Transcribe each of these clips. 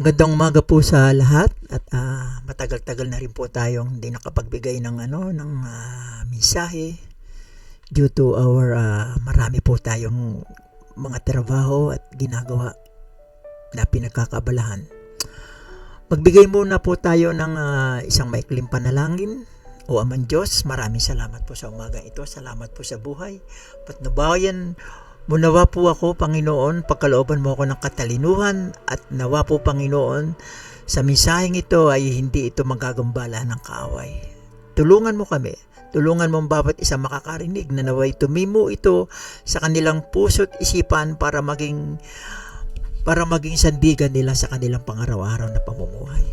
Magandang umaga po sa lahat at matagal-tagal na rin po tayong hindi nakapagbigay ng mensahe due to our marami po tayong mga trabaho at ginagawa na pinagkakabalahan. Magbigay muna po tayo ng isang maikling panalangin. O Amang Diyos, maraming salamat po sa umaga ito. Salamat po sa buhay. Patnubayan mo nawa po ako, Panginoon, pagkalooban mo ako ng katalinuhan at nawa po, Panginoon, sa mensaheng ito ay hindi ito magagambala ng kaaway. Tulungan mo kami. Tulungan mo ang bawat isa makakarinig na naway tumimo ito sa kanilang puso't isipan para maging sandigan nila sa kanilang pang-araw-araw na pamumuhay.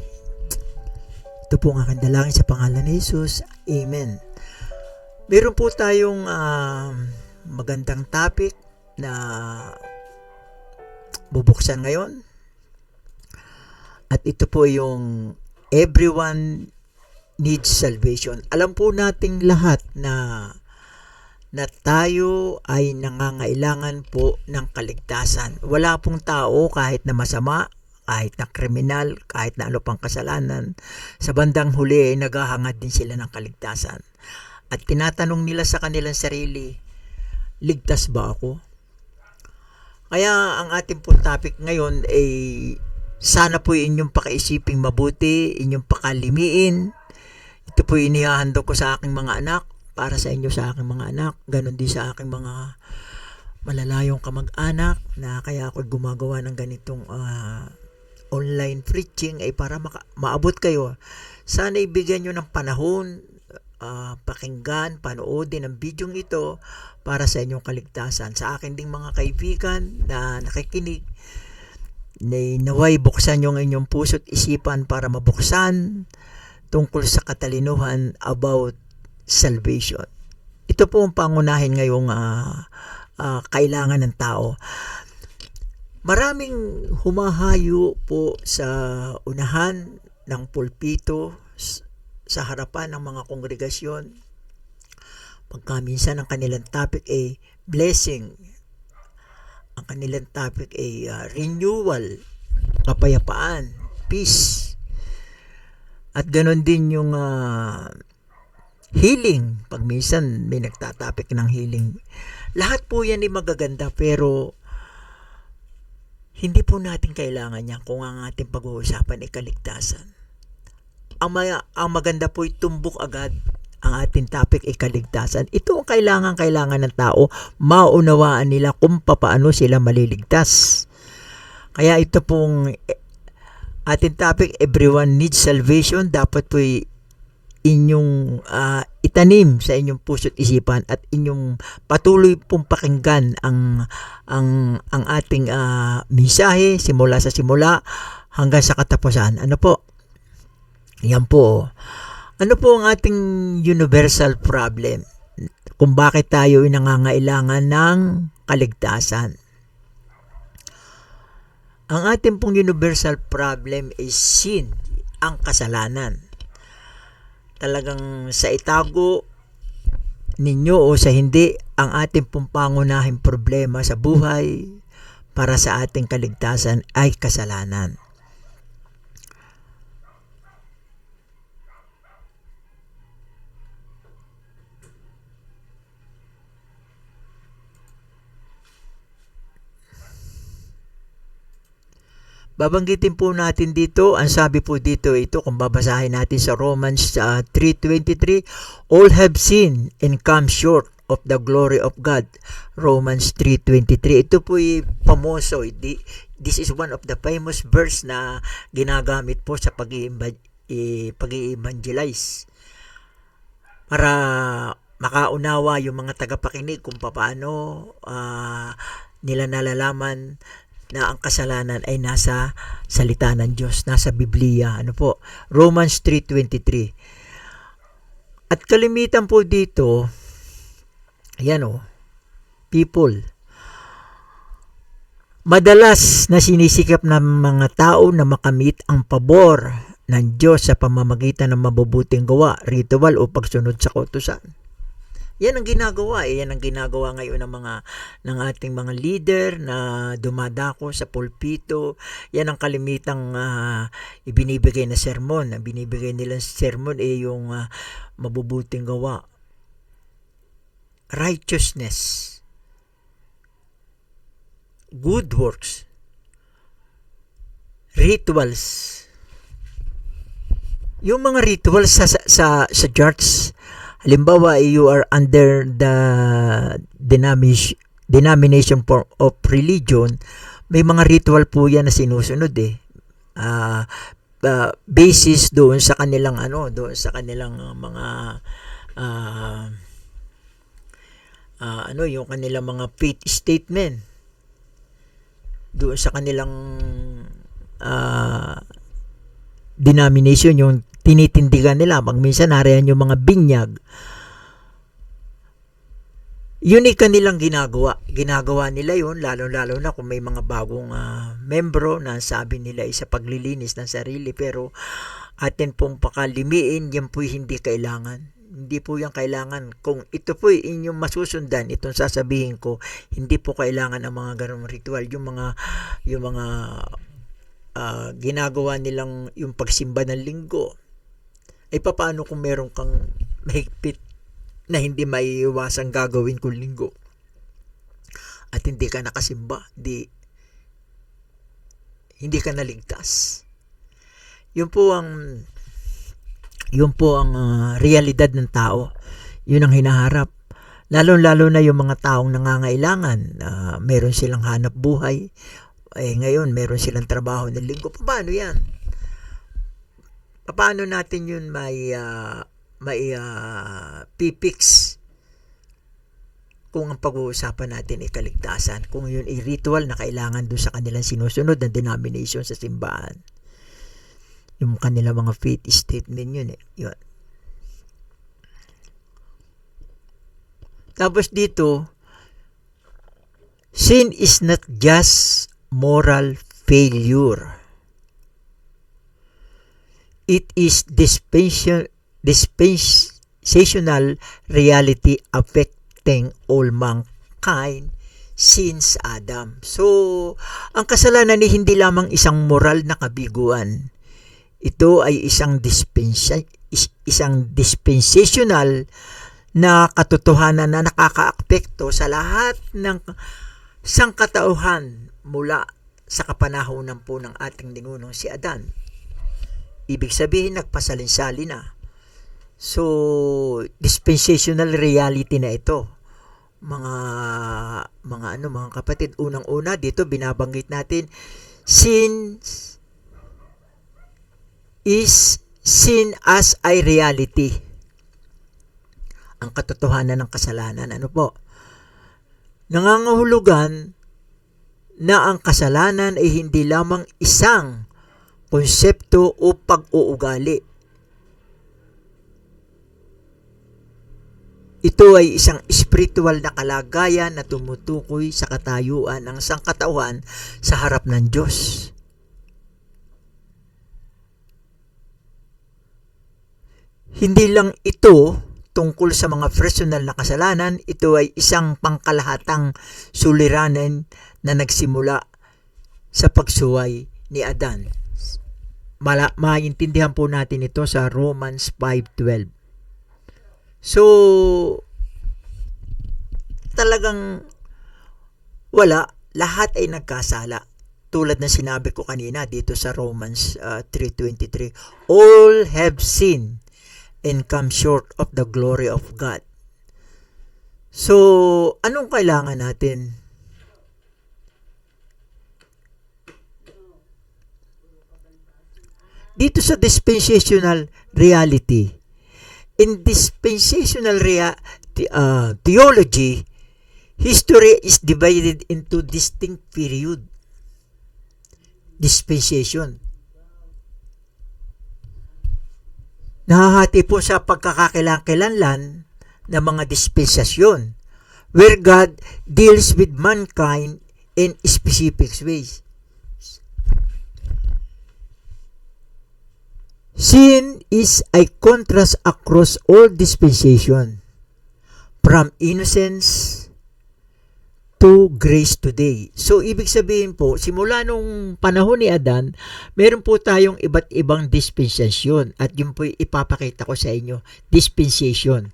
Ito po ang aking dalangin sa pangalan ni Jesus. Amen. Meron po tayong magandang topic na bubuksan ngayon. At ito po yung everyone needs salvation. Alam po nating lahat na tayo ay nangangailangan po ng kaligtasan. Wala pong tao kahit na masama, kahit na kriminal, kahit na ano pang kasalanan, sa bandang huli ay naghahangad din sila ng kaligtasan. At tinatanong nila sa kanilang sarili, ligtas ba ako? Kaya ang ating pong topic ngayon ay sana po inyong pakaisiping mabuti, inyong pakalimiin. Ito po inihahandog ko sa aking mga anak, para sa inyo sa aking mga anak, ganon din sa aking mga malalayong kamag-anak na kaya ako gumagawa ng ganitong online preaching ay para maabot kayo. Sana ibigyan nyo ng panahon, pakinggan, panoodin ang bidyong ito para sa inyong kaligtasan. Sa akin ding mga kaibigan na nakikinig, naway buksan nyo ang inyong puso't isipan para mabuksan tungkol sa katalinuhan about salvation. Ito po ang pangunahin ngayong kailangan ng tao. Maraming humahayo po sa unahan ng pulpito sa harapan ng mga kongregasyon. Pagka minsan ang kanilang topic ay blessing, ang kanilang topic ay renewal, kapayapaan, peace. At ganon din yung healing. Pag minsan may nagtatapik ng healing. Lahat po yan ay magaganda pero hindi po natin kailangan yan kung ang ating pag-uusapan ay kaligtasan. Ang maganda po ay tumbok agad ang ating topic ay kaligtasan. Ito ang kailangan ng tao. Maunawaan nila kung paano sila maliligtas. Kaya ito pong ating topic, everyone needs salvation. Dapat po inyong itanim sa inyong puso't isipan at inyong patuloy pong pakinggan ang ating mensahe simula sa simula hanggang sa katapusan. Ano po? Yan po. Ano po ang ating universal problem? Kung bakit tayo ay nangangailangan ng kaligtasan? Ang ating pong universal problem is sin, ang kasalanan. Talagang sa itago ninyo o sa hindi, ang ating pong pangunahing problema sa buhay para sa ating kaligtasan ay kasalanan. Babanggitin po natin dito, ang sabi po dito ito, kung babasahin natin sa Romans 3:23, all have sinned and come short of the glory of God. Romans 3:23. Ito po ay pamoso. This is one of the famous verse na ginagamit po sa pag-i-evangelize. Para makaunawa yung mga tagapakinig kung paano nila nalalaman na ang kasalanan ay nasa salita ng Diyos, nasa Biblia. Ano po? Romans 3:23. At kalimitan po dito, people, madalas na sinisikap ng mga tao na makamit ang pabor ng Diyos sa pamamagitan ng mabubuting gawa, ritual o pagsunod sa kautusan. Yan ang ginagawa yan ang ginagawa ngayon ng ating mga leader na dumadako sa pulpito. Yan ang kalimitang ibinibigay na sermon. Ang binibigay nilang sermon yung mabubuting gawa. Righteousness. Good works. Rituals. Yung mga rituals sa church, halimbawa, you are under the denomination of religion, may mga ritual po yan na sinusunod basis doon sa kanilang mga yung kanilang mga faith statement, doon sa kanilang denomination, yung tinitindigan nila. Minsan nariyan yung mga binyag. Yun ay kanilang ginagawa nila yun, lalo na kung may mga bagong membro na sabi nila sa paglilinis ng sarili, pero atin pong pakalimiin, yan po hindi kailangan. Hindi po yan kailangan. Kung ito po inyong masusundan, itong sasabihin ko, hindi po kailangan ang mga ganung ritual. Yung mga ginagawa nilang yung pagsimba ng linggo, ay paano kung meron kang mahigpit na hindi maiiwasang gagawin kung linggo at hindi ka nakasimba, hindi ka naligtas. Yun po ang realidad ng tao. Yun ang hinaharap. Lalo na yung mga taong nangangailangan, meron silang hanap buhay, ngayon meron silang trabaho ng linggo. Paano yan? Paano natin yun may pipix kung ang pag-uusapan natin ay kaligtasan, kung yun ay ritual na kailangan doon sa kanilang sinusunod na denomination sa simbahan, yung kanilang mga faith statement yun yun. Tapos dito, sin is not just moral failure. It is dispensational reality affecting all mankind since Adam. So, ang kasalanan ay hindi lamang isang moral na kabiguan. Ito ay isang dispensational na katotohanan na nakakaapekto sa lahat ng sangkatauhan mula sa kapanahunan po ng ating ninunong si Adan. Ibig sabihin, nagpasalinsali na. So, dispensational reality na ito. Mga kapatid, unang-una dito binabanggit natin, sin as a reality. Ang katotohanan ng kasalanan, nangangahulugan na ang kasalanan ay hindi lamang isang konsepto o pag-uugali. Ito ay isang spiritual na kalagayan na tumutukoy sa katayuan ng sangkatauhan sa harap ng Diyos. Hindi lang ito tungkol sa mga personal na kasalanan, ito ay isang pangkalahatang suliranin na nagsimula sa pagsuway ni Adan. Maintindihan po natin ito sa Romans 5:12. So, talagang lahat ay nagkasala. Tulad na sinabi ko kanina dito sa Romans 3:23, all have sinned and come short of the glory of God. So, anong kailangan natin? Dito sa dispensational reality, in dispensational theology, history is divided into distinct period. Dispensation. Nahahati po sa pagkakakilanlan ng mga dispensasyon where God deals with mankind in specific ways. Sin is a contrast across all dispensation. from innocence to grace today. So, ibig sabihin po, simula nung panahon ni Adan, meron po tayong iba't ibang dispensasyon at yun po ipapakita ko sa inyo, dispensation.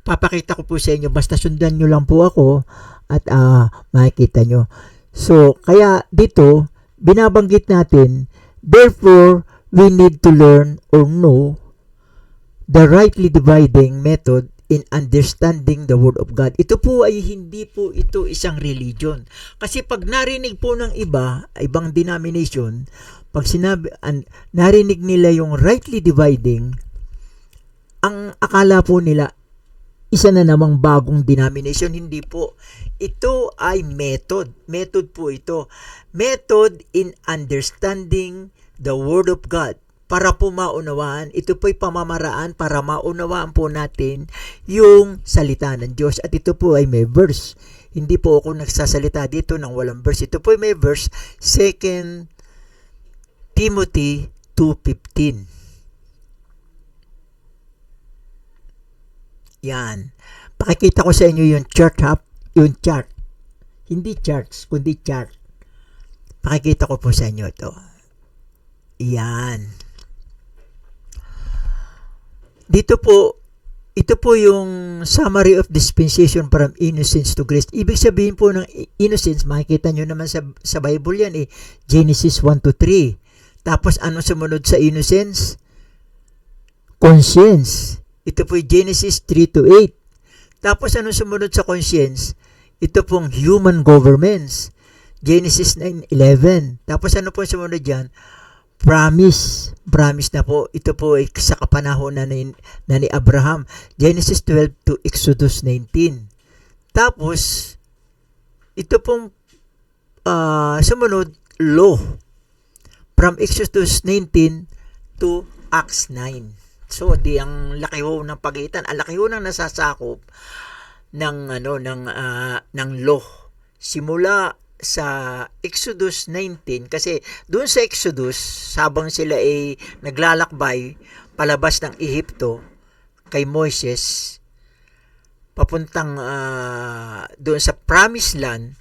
Papakita ko po sa inyo, basta sundan nyo lang po ako at makikita nyo. So, kaya dito, binabanggit natin, therefore, we need to learn or know the rightly dividing method in understanding the Word of God. Ito po ay hindi po ito isang religion. Kasi pag narinig po ng ibang denomination, pag narinig nila yung rightly dividing, ang akala po nila, isa na namang bagong denomination. Hindi po. Ito ay method. Method po ito. Method in understanding the Word of God. Para po maunawaan, ito po'y pamamaraan para maunawaan po natin yung salita ng Diyos. At ito po ay may verse. Hindi po ako nagsasalita dito ng walang verse. Ito po ay may verse, 2 Timothy 2:15. Yan. Pakikita ko sa inyo yung chart. Hindi charts, kundi chart. Pakikita ko po sa inyo ito. Yan. Dito po, ito po yung summary of dispensation from innocence to grace. Ibig sabihin po ng innocence, makikita nyo naman sa Bible yan Genesis 1-3. Tapos ano sumunod sa innocence? Conscience. Ito po yung Genesis 3-8. Tapos ano sumunod sa conscience? Ito pong human governments. Genesis 9:11. Tapos ano po sumunod dyan? Promise na po. Ito po ay sa kapanahon na ni Abraham. Genesis 12 to Exodus 19. Tapos, ito pong sumunod, law. From Exodus 19 to Acts 9. So, ang laki ho ng pagitan. Ang laki ho ng nasasakop ng law. Simula sa Exodus 19, kasi doon sa Exodus, habang sila ay naglalakbay palabas ng Ehipto kay Moises papuntang doon sa Promised Land,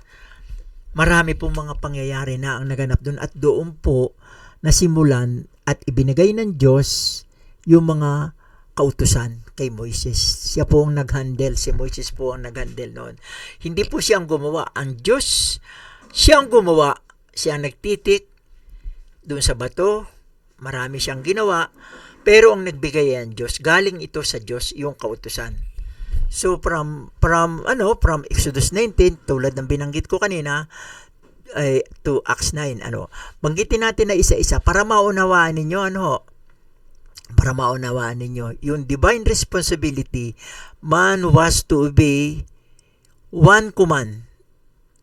marami pong mga pangyayari na ang naganap doon at doon po nasimulan at ibinigay ng Diyos yung mga kautusan kay Moises. Siya po ang nag-handle. Si Moises po ang nag-handle noon. Hindi po siya ang gumawa. Ang Diyos, siya ang gumawa. Siya ang nagtitik doon sa bato. Marami siyang ginawa. Pero ang nagbigay ang Diyos. Galing ito sa Diyos, yung kautusan. So from Exodus 19, tulad ng binanggit ko kanina, to Acts 9, banggitin natin na isa-isa para maunawaan ninyo, yung divine responsibility. Man was to obey one command: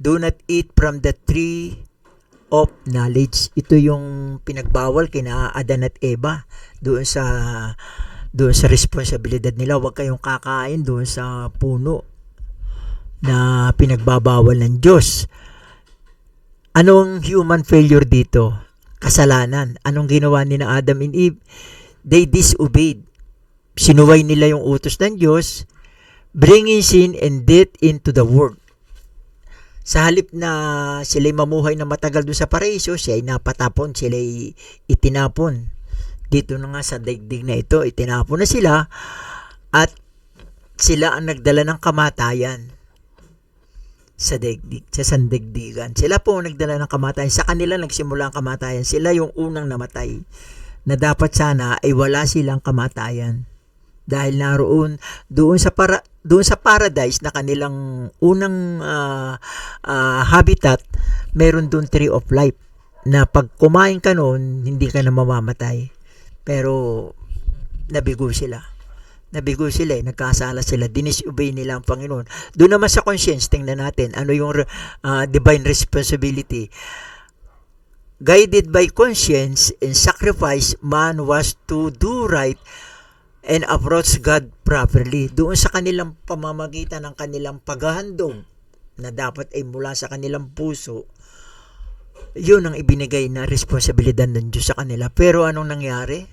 do not eat from the tree of knowledge. Ito yung pinagbawal kina Adan at Eva doon sa responsibilidad nila. Huwag kayong kakain doon sa puno na pinagbabawal ng Diyos. Anong human failure dito? Kasalanan. Anong ginawa ni na Adam and Eve? They disobeyed. Sinuway nila yung utos ng Diyos, bringing sin and death into the world. Sa halip na sila'y mamuhay na matagal doon sa paraiso, siya'y napatapon, sila'y itinapon. Dito na nga sa daigdig na ito, itinapon na sila at sila ang nagdala ng kamatayan sa daigdig, sa sandigdigan. Sila po ang nagdala ng kamatayan. Sa kanila nagsimula ang kamatayan. Sila yung unang namatay, na dapat sana ay wala silang kamatayan dahil naroon doon sa paradise na kanilang unang habitat, meron doon tree of life na pag kumain ka noon hindi ka na mamamatay. Pero nabigo sila, nagkasala sila, dinisobey nila ang Panginoon. Doon naman sa conscience, tingnan natin ano yung divine responsibility. Guided by conscience and sacrifice, man was to do right and approach God properly. Doon sa kanilang pamamagitan ng kanilang paghahandog na dapat ay mula sa kanilang puso, yun ang ibinigay na responsibilidad ng Diyos sa kanila. Pero anong nangyari?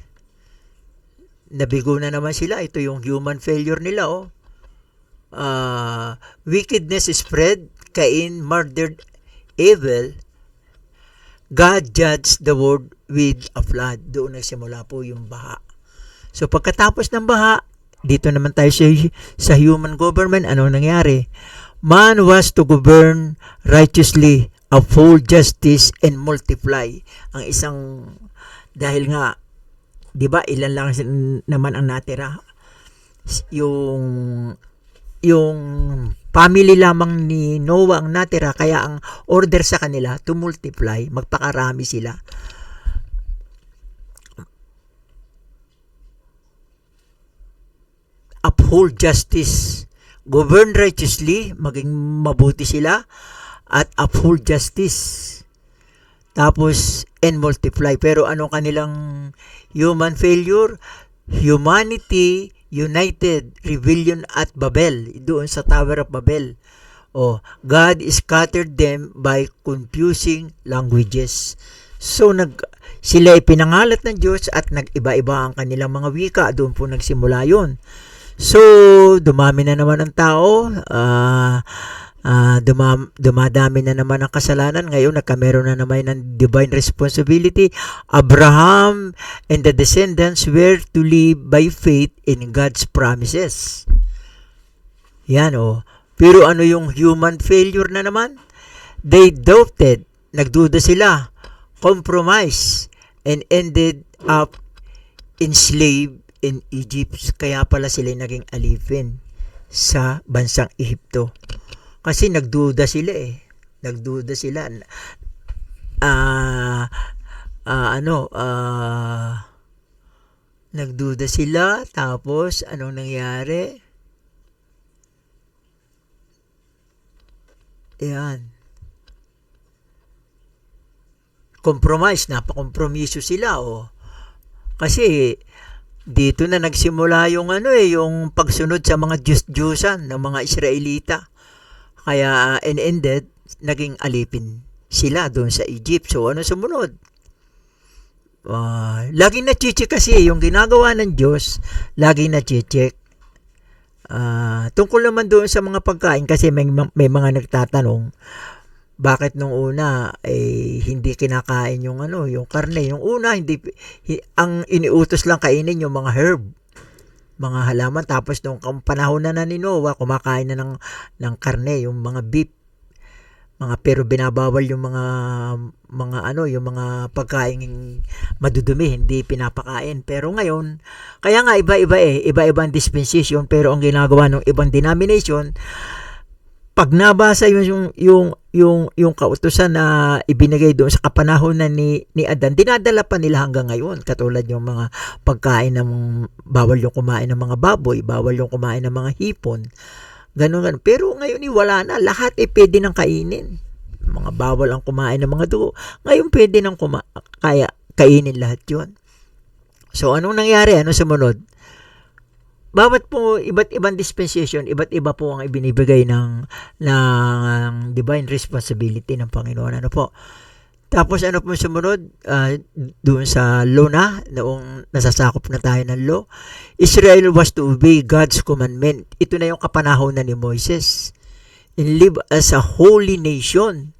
Nabigo na naman sila. Ito yung human failure nila. wickedness spread, Cain murdered Abel, God judged the world with a flood. Doon nagsimula po yung baha. So pagkatapos ng baha, dito naman tayo sa human government. Ano nangyari? Man was to govern righteously, uphold justice, and multiply. Ang isang, dahil nga, di ba, ilan lang naman ang natira? Yung family lamang ni Noah ang natira, kaya ang order sa kanila to multiply, magpakarami sila. Uphold justice, govern righteously, maging mabuti sila, at uphold justice. Tapos, and multiply. Pero anong kanilang human failure? Humanity united, rebellion at Babel, doon sa Tower of Babel. God scattered them by confusing languages. So, sila ipinangalat ng Diyos at nag-iba-iba ang kanilang mga wika. Doon po nagsimula yun. So, dumami na naman ang tao. Dumadami na naman ang kasalanan. Ngayon, nagkameron na naman ng divine responsibility. Abraham and the descendants were to live by faith in God's promises. Yan Pero ano yung human failure na naman? They doubted. Nagduda sila. Compromise. And ended up enslaved in Egypt. Kaya pala sila naging alipin sa bansang Ehipto. Kasi nagduda sila Nagduda sila. Nagduda sila. Tapos, anong nangyari? Ayan. Compromise. Napakompromiso sila, Kasi, dito na nagsimula yung yung pagsunod sa mga Diyos-Diyusan ng mga Israelita. Kaya ended, naging alipin sila doon sa Egypt. So, ano sumunod? Laging na-check kasi yung ginagawa ng Diyos, laging na-check. Tungkol naman doon sa mga pagkain, kasi may mga nagtatanong, bakit nung una hindi kinakain yung yung karne? Yung una, ang iniutos lang kainin yung mga herb, mga halaman. Tapos nung panahon na ni Noah, kumakain na ng karne, yung mga beef, pero binabawal yung mga yung mga pagkain madudumi, hindi pinapakain. Pero ngayon, kaya nga iba-ibang dispensation, pero ang ginagawa ng ibang denomination, pag nabasa yung kautusan na ibinigay doon sa kapanahon na ni Adan, dinadala pa nila hanggang ngayon. Katulad yung mga pagkain bawal yung kumain ng mga baboy, bawal yung kumain ng mga hipon. Ganun. Pero ngayon wala na. Lahat pwede nang kainin. Mga bawal ang kumain ng mga dugo. Ngayon pwede nang kainin lahat yun. So anong nangyari? Ano sumunod? Bawat po iba't ibang dispensation, iba't iba po ang ibinibigay ng divine responsibility ng Panginoon. Ano po? Tapos ano po sumunod? Doon sa law noong nasasakop na tayo ng law, Israel was to obey God's commandment. Ito na yung kapanahon na ni Moises. And live as a holy nation.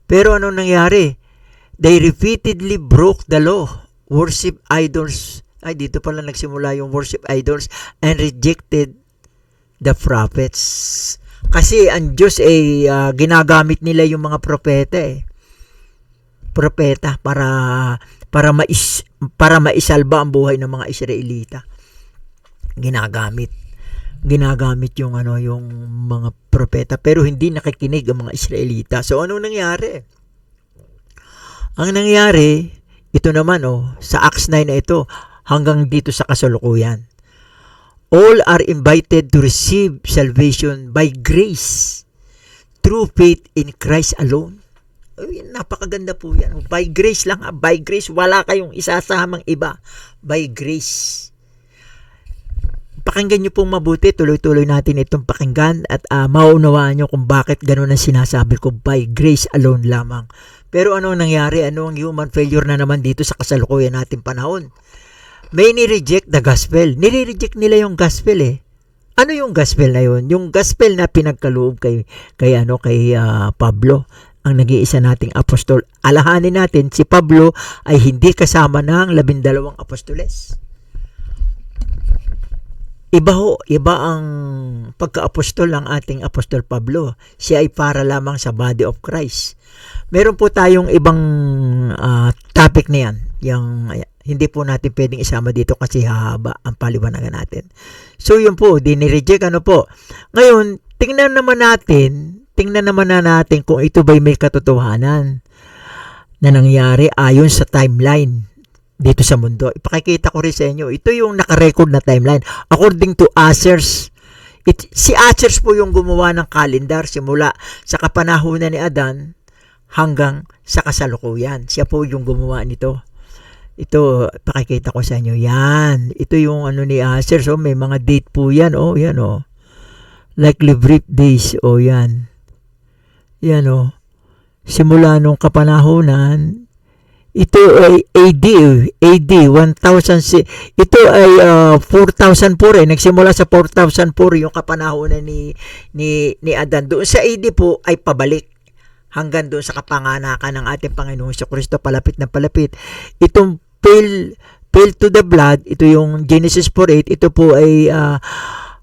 Pero anong nangyari? They repeatedly broke the law, worship idols. Dito pala nagsimula yung worship idols, and rejected the prophets. Kasi ang Diyos ginagamit nila yung mga propeta propeta para maisalba ang buhay ng mga Israelita. Ginagamit yung yung mga propeta, pero hindi nakikinig ang mga Israelita. So ano nangyari? Ang nangyari, ito naman sa Acts 9 na ito, hanggang dito sa kasalukuyan. All are invited to receive salvation by grace through faith in Christ alone. Napakaganda po yan. By grace lang. By grace. Wala kayong isasamang iba. By grace. Pakinggan nyo pong mabuti. Tuloy-tuloy natin itong pakinggan at maunawaan nyo kung bakit ganun ang sinasabi ko. By grace alone lamang. Pero ano nangyari? Ano ang human failure na naman dito sa kasalukuyan natin panahon? May ni-reject the gospel. Nire-reject nila yung gospel Ano yung gospel na yun? Yung gospel na pinagkaloob kay Pablo, ang nag-iisa nating apostol. Alahanin natin, si Pablo ay hindi kasama ng 12 apostoles. Iba ang pagka-apostol ng ating apostol Pablo. Siya ay para lamang sa body of Christ. Meron po tayong ibang topic na yan. Hindi po natin pwedeng isama dito kasi hahaba ang paliwanagan natin. So yun po, dinireject po. Ngayon, tingnan naman na natin kung ito ba'y may katotohanan na nangyari ayon sa timeline dito sa mundo. Ipakikita ko rin sa inyo. Ito yung nakarecord na timeline. According to Asers, si Asers po yung gumawa ng kalendar simula sa kapanahunan ni Adan hanggang sa kasalukuyan. Siya po yung gumawa nito. Ito, pakikita ko sa inyo. Yan. Ito yung ni Asers. May mga date po yan. Yan. Likely brief days. Yan. Yan. Simula nung kapanahunan, ito ay AD 1000. Ito ay 4004. Nagsimula sa 4004 yung kapanahunan ni Adan. Doon sa AD po ay pabalik hanggang doon sa kapanganakan ng ating Panginoong Kristo, palapit na palapit. Itong pale to the blood, ito yung Genesis 4:8, ito po ay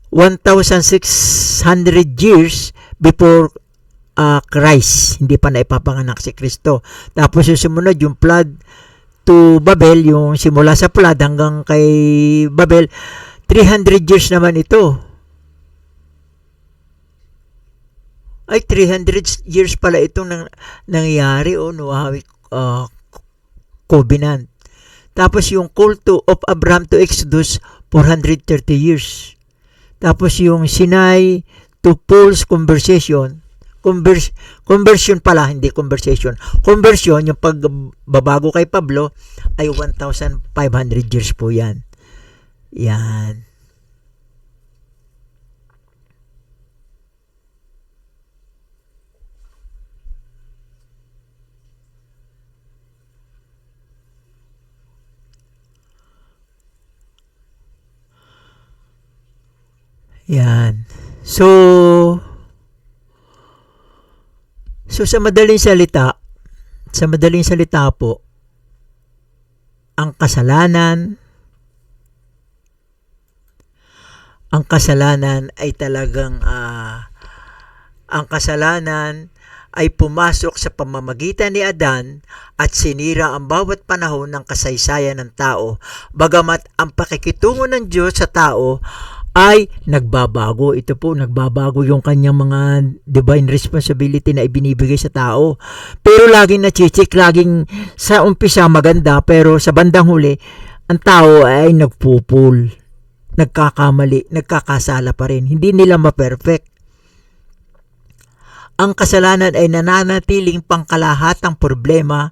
1,600 years before Christ. Hindi pa naipapanganak si Kristo. Tapos yung sumunod, yung flood to Babel, yung simula sa flood hanggang kay Babel, 300 years naman ito. Ay, 300 years pala itong nangyari Noahic covenant. Tapos yung call of Abraham to Exodus, 430 years. Tapos yung Sinai to Paul's conversion, hindi conversation. Conversion, yung pagbabago kay Pablo, ay 1,500 years po yan. Yan. Yan. So sa madaling salita po, ang kasalanan ay talagang ang kasalanan ay pumasok sa pamamagitan ni Adan at sinira ang bawat panahon ng kasaysayan ng tao. Bagamat ang pakikitungo ng Diyos sa tao ay nagbabago. Ito po, nagbabago yung kanyang mga divine responsibility na ibinibigay sa tao. Pero laging nachichik, laging sa umpisa maganda, pero sa bandang huli, ang tao ay nagpupul, nagkakamali, nagkakasala pa rin. Hindi nila ma-perfect. Ang kasalanan ay nananatiling pangkalahatang problema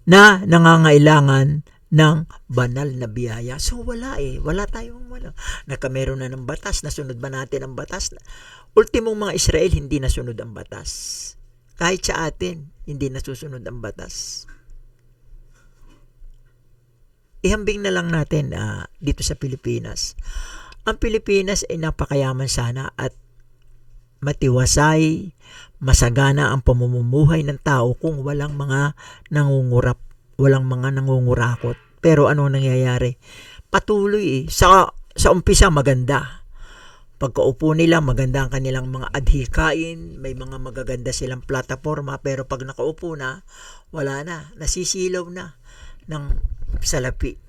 na nangangailangan ng banal na biyaya. So wala tayong nakameron na ng batas, nasunod ba natin ang batas? Ultimong mga Israel, hindi nasunod ang batas. Kahit sa atin, hindi nasusunod ang batas. Ihambing na lang natin dito sa Pilipinas. Ang Pilipinas ay napakayaman sana at matiwasay, masagana ang pamumuhay ng tao kung walang mga nangungurap, walang mga nangungurakot. Pero ano nangyayari? Patuloy sa umpisa maganda. Pagkaupo nila, maganda ang kanilang mga adhikain, may mga magaganda silang plataforma, pero pag nakaupo na, wala na, nasisilaw na ng salapi,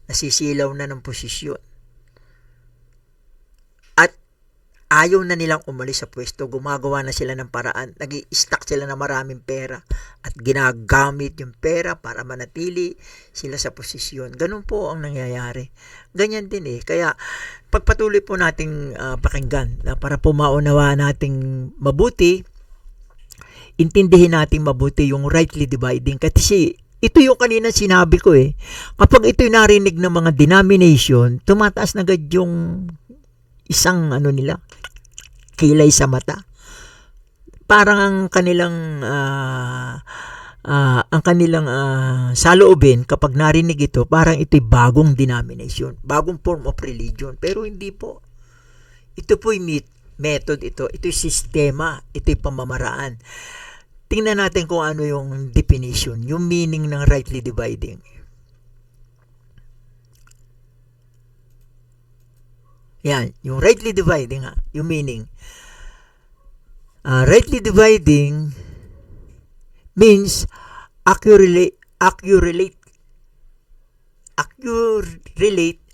nasisilaw na ng posisyon. At ayaw na nilang umalis sa pwesto, gumagawa na sila ng paraan, nag-i-stack sila ng maraming pera at ginagamit yung pera para manatili sila sa posisyon. Ganun po ang nangyayari. Ganyan din kaya pagpatuloy po nating pakinggan na para po maunawa nating mabuti, intindihin nating mabuti yung rightly dividing. Kasi ito yung kanina sinabi ko kapag ito'y narinig ng mga denomination, tumataas na agad yung isang nila, kilay sa mata. Parang ang kanilang saloobin kapag narinig ito, parang ito'y bagong denomination, bagong form of religion. Pero hindi po. Ito po'y method ito. Ito'y sistema. Ito'y pamamaraan. Tingnan natin kung ano yung definition, yung meaning ng rightly dividing. Yan, yung rightly dividing yung meaning. Rightly dividing means accurately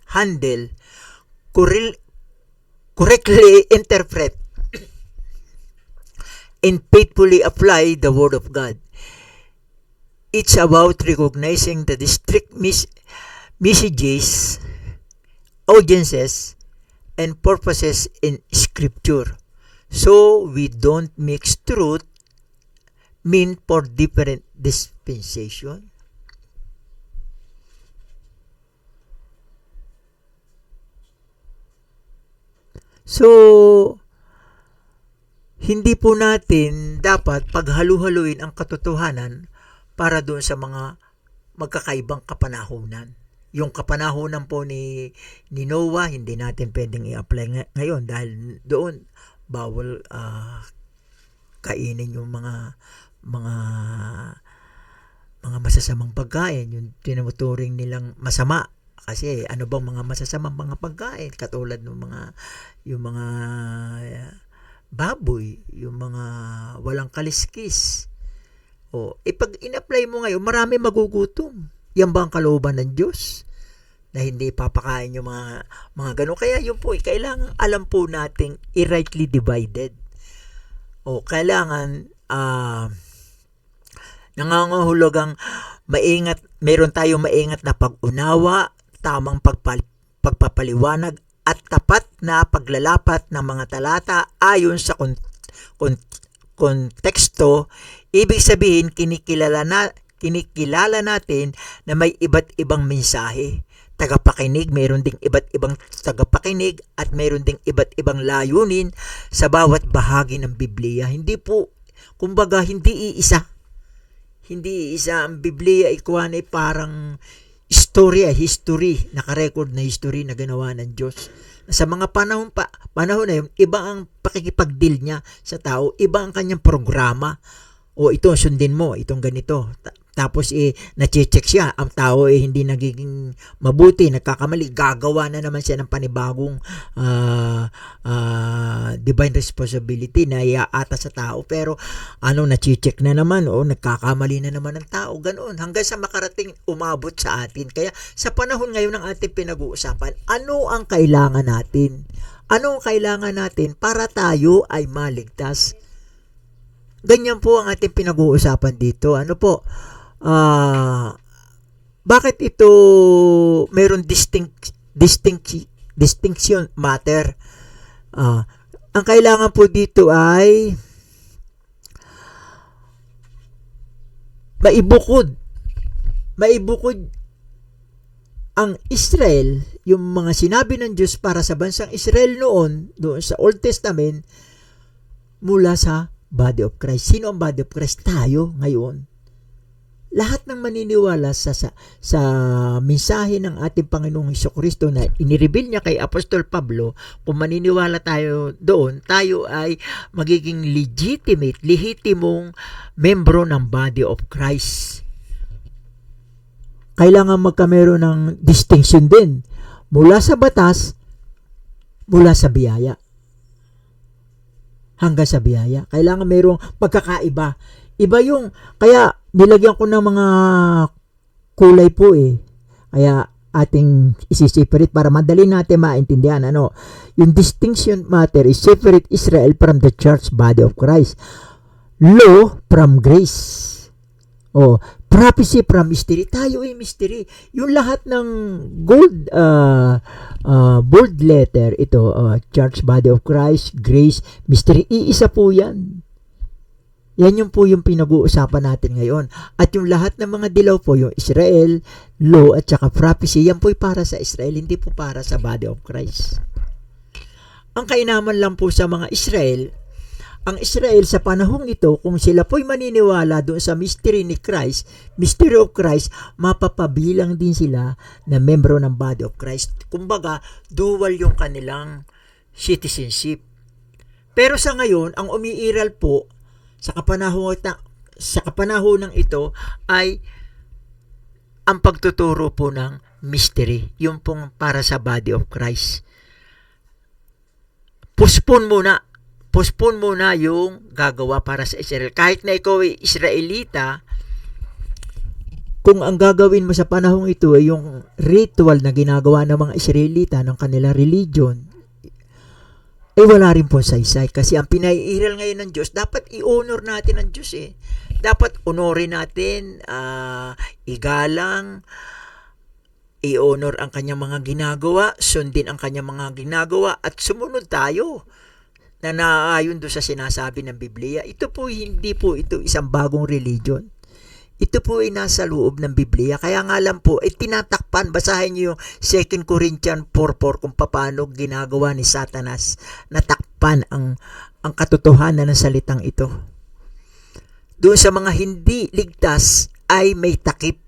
handle, correctly interpret, and faithfully apply the Word of God. It's about recognizing the distinct messages, audiences, and purposes in Scripture. So, we don't mix truth mean for different dispensation. So, hindi po natin dapat paghalu-haluin ang katotohanan para doon sa mga magkakaibang kapanahunan. Yung kapanahunan po ni Noah, hindi natin pwedeng i-apply ngayon dahil doon bawal kainin yung mga masasamang pagkain, yung tinuturing nilang masama. Kasi ano bang mga masasamang mga pagkain katulad ng yung mga baboy, yung mga walang kaliskis. Pag in-apply mo ngayon, marami magugutom. Yan ba ang kalooban ng Diyos? Na hindi papakain yung mga ganun. Kaya yun po, kailangan alam po nating i-rightly divided. Kailangan nangangahulugang meron tayong maingat na pag-unawa, tamang pagpapaliwanag, at tapat na paglalapat ng mga talata ayon sa konteksto. Ibig sabihin, kinikilala natin na may iba't ibang mensahe. Tagapakinig, mayroon ding iba't ibang tagapakinig at mayroon ding iba't ibang layunin sa bawat bahagi ng Biblia. Hindi po, kumbaga, hindi iisa. Hindi iisa ang Biblia, ikuan ay parang history, nakarecord na history na ginawa ng Diyos. Sa mga panahon na yun, iba ang pakikipag-deal niya sa tao, iba ang kanyang programa. Ito, sundin mo, itong ganito. Tapos na-check siya, ang tao hindi nagiging mabuti, nagkakamali, gagawa na naman siya ng panibagong divine responsibility na iaata sa tao. Pero na-check na naman, nagkakamali na naman ang tao, ganoon, hanggang sa makarating umabot sa atin. Kaya sa panahon ngayon ng ating pinag-uusapan, ano ang kailangan natin? Ano ang kailangan natin para tayo ay maligtas? Ganyan po ang ating pinag-uusapan dito. Bakit ito mayroon distinction matter? Ang kailangan po dito ay maibukod ang Israel, yung mga sinabi ng Diyos para sa bansang Israel doon sa Old Testament, mula sa body of Christ. Sino ang body of Christ? Tayo ngayon. Lahat ng maniniwala sa mensahe ng ating Panginoong Hesukristo na inireveal niya kay Apostol Pablo, kung maniniwala tayo doon, tayo ay magiging lehitimong membro ng body of Christ. Kailangan magkameron ng distinction din mula sa batas, mula sa biyaya, hanggang sa biyaya. Kailangan mayroong pagkakaiba. Iba yung, kaya nilagyan ko ng mga kulay po Kaya ating isi-separate para madali natin maintindihan. Yung distinction matter is separate Israel from the church body of Christ. Law from grace. Prophecy from mystery. Tayo ay mystery. Yung lahat ng bold letter, church body of Christ, grace, mystery, iisa po yan. Yan yung po yung pinag-uusapan natin ngayon. At yung lahat ng mga dilaw po, yung Israel, law, at saka prophecy, yan po'y para sa Israel, hindi po para sa body of Christ. Ang kainaman lang po sa mga Israel, ang Israel sa panahong ito, kung sila po'y maniniwala doon sa mystery ni Christ, mystery of Christ, mapapabilang din sila na membro ng body of Christ. Kumbaga, dual yung kanilang citizenship. Pero sa ngayon, ang umiiral po sa kapanahon ng ito ay ang pagtuturo po ng mystery, yung pong para sa body of Christ. Postpone muna yung gagawa para sa Israel. Kahit na ikaw ay Israelita, kung ang gagawin mo sa panahong ito ay yung ritual na ginagawa ng mga Israelita ng kanilang religion, eh wala rin po saysay. Kasi ang pinaiiral ngayon ng Diyos, dapat i-honor natin ang Diyos eh. Dapat honorin natin, igalang, i-honor ang kanyang mga ginagawa, sundin ang kanyang mga ginagawa, at sumunod tayo na naaayon doon sa sinasabi ng Biblia. Ito po, hindi po ito isang bagong religion. Ito po ay nasa loob ng Biblia. Kaya nga lang po, tinatakpan. Basahin niyo yung 2 Corinthians 4:4 kung paano ginagawa ni Satanas. Natakpan ang katotohanan ng salitang ito. Doon sa mga hindi ligtas ay may takip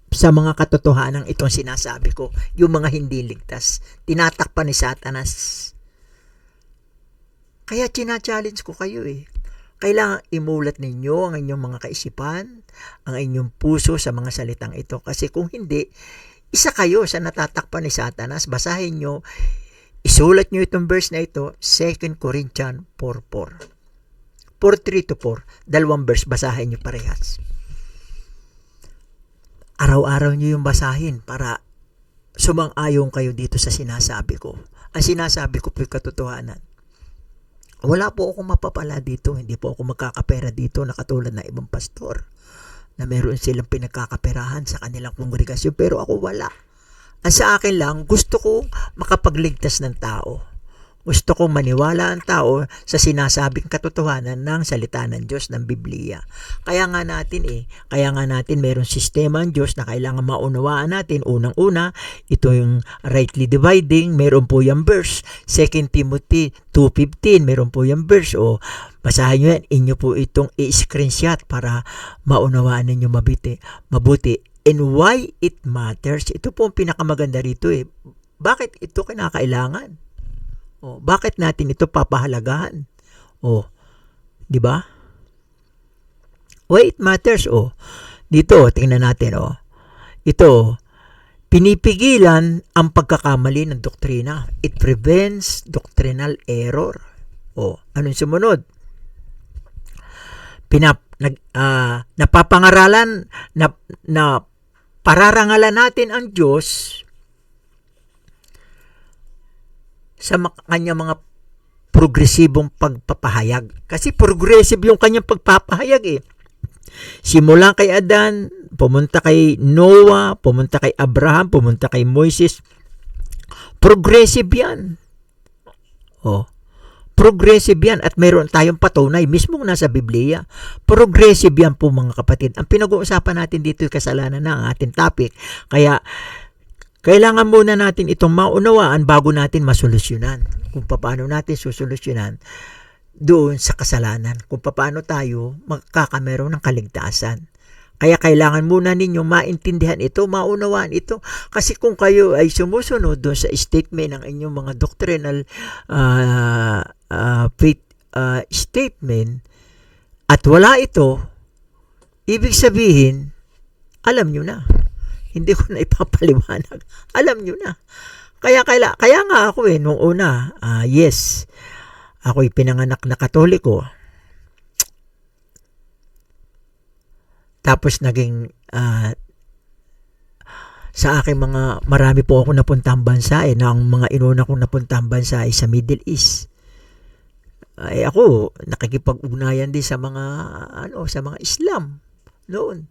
sa mga katotohanan itong sinasabi ko. Yung mga hindi ligtas. Tinatakpan ni Satanas. Kaya challenge ko kayo eh. Kailangan imulat ninyo ang inyong mga kaisipan, ang inyong puso sa mga salitang ito. Kasi kung hindi, isa kayo sa natatakpan ni Satanas. Basahin nyo, isulat nyo itong verse na ito, 2 Corinthians 4:4. 4:3-4, dalawang verse, basahin nyo parehas. Araw-araw nyo yung basahin para sumang-ayon kayo dito sa sinasabi ko. Ang sinasabi ko po yung katotohanan. Wala po akong mapapala dito. Hindi po ako magkakapera dito na katulad ng ibang pastor na meron silang pinagkakaperahan sa kanilang kongregasyon. Pero ako wala. Ang sa akin lang, gusto ko makapagligtas ng tao. Gusto kong maniwala ang tao sa sinasabing katotohanan ng salita ng Diyos ng Biblia. Kaya nga natin merong sistema ng Diyos na kailangan maunawaan natin. Unang-una, ito yung rightly dividing, meron po yung verse. 2 Timothy 2:15, meron po yung verse. O, basahin nyo yan, inyo po itong i-screenshot para maunawaan ninyo mabuti. And why it matters, ito po ang pinakamaganda rito eh. Bakit ito kinakailangan? Bakit natin ito papahalagahan? Di ba? Why it matters? Dito, tingnan natin. Ito, pinipigilan ang pagkakamali ng doktrina. It prevents doctrinal error. Anong sumunod? Napapangaralan, na pararangalan natin ang Diyos sa kanyang mga progresibong pagpapahayag. Kasi progressive yung kanyang pagpapahayag eh. Simula kay Adan, pumunta kay Noah, pumunta kay Abraham, pumunta kay Moises. Progressive yan. Progressive yan. At mayroon tayong patunay mismong nasa Biblia. Progressive yan po mga kapatid. Ang pinag-uusapan natin dito yung kasalanan na ang ating topic. Kaya kailangan muna natin itong maunawaan bago natin masolusyonan. Kung paano natin susolusyonan doon sa kasalanan. Kung paano tayo magkakameron ng kaligtasan. Kaya kailangan muna ninyong maintindihan ito, maunawaan ito. Kasi kung kayo ay sumusunod doon sa statement ng inyong mga doctrinal faith statement at wala ito, ibig sabihin, alam nyo na. Hindi ko na ipapaliwanag. Alam nyo na. Kaya nga ako nung una, yes, ako'y pinanganak na Katoliko. Tapos naging, sa aking marami po ako napuntang bansa ang mga inuna kong napuntang bansa ay sa Middle East. Ako, nakikipag-ugnayan din sa mga Islam noon.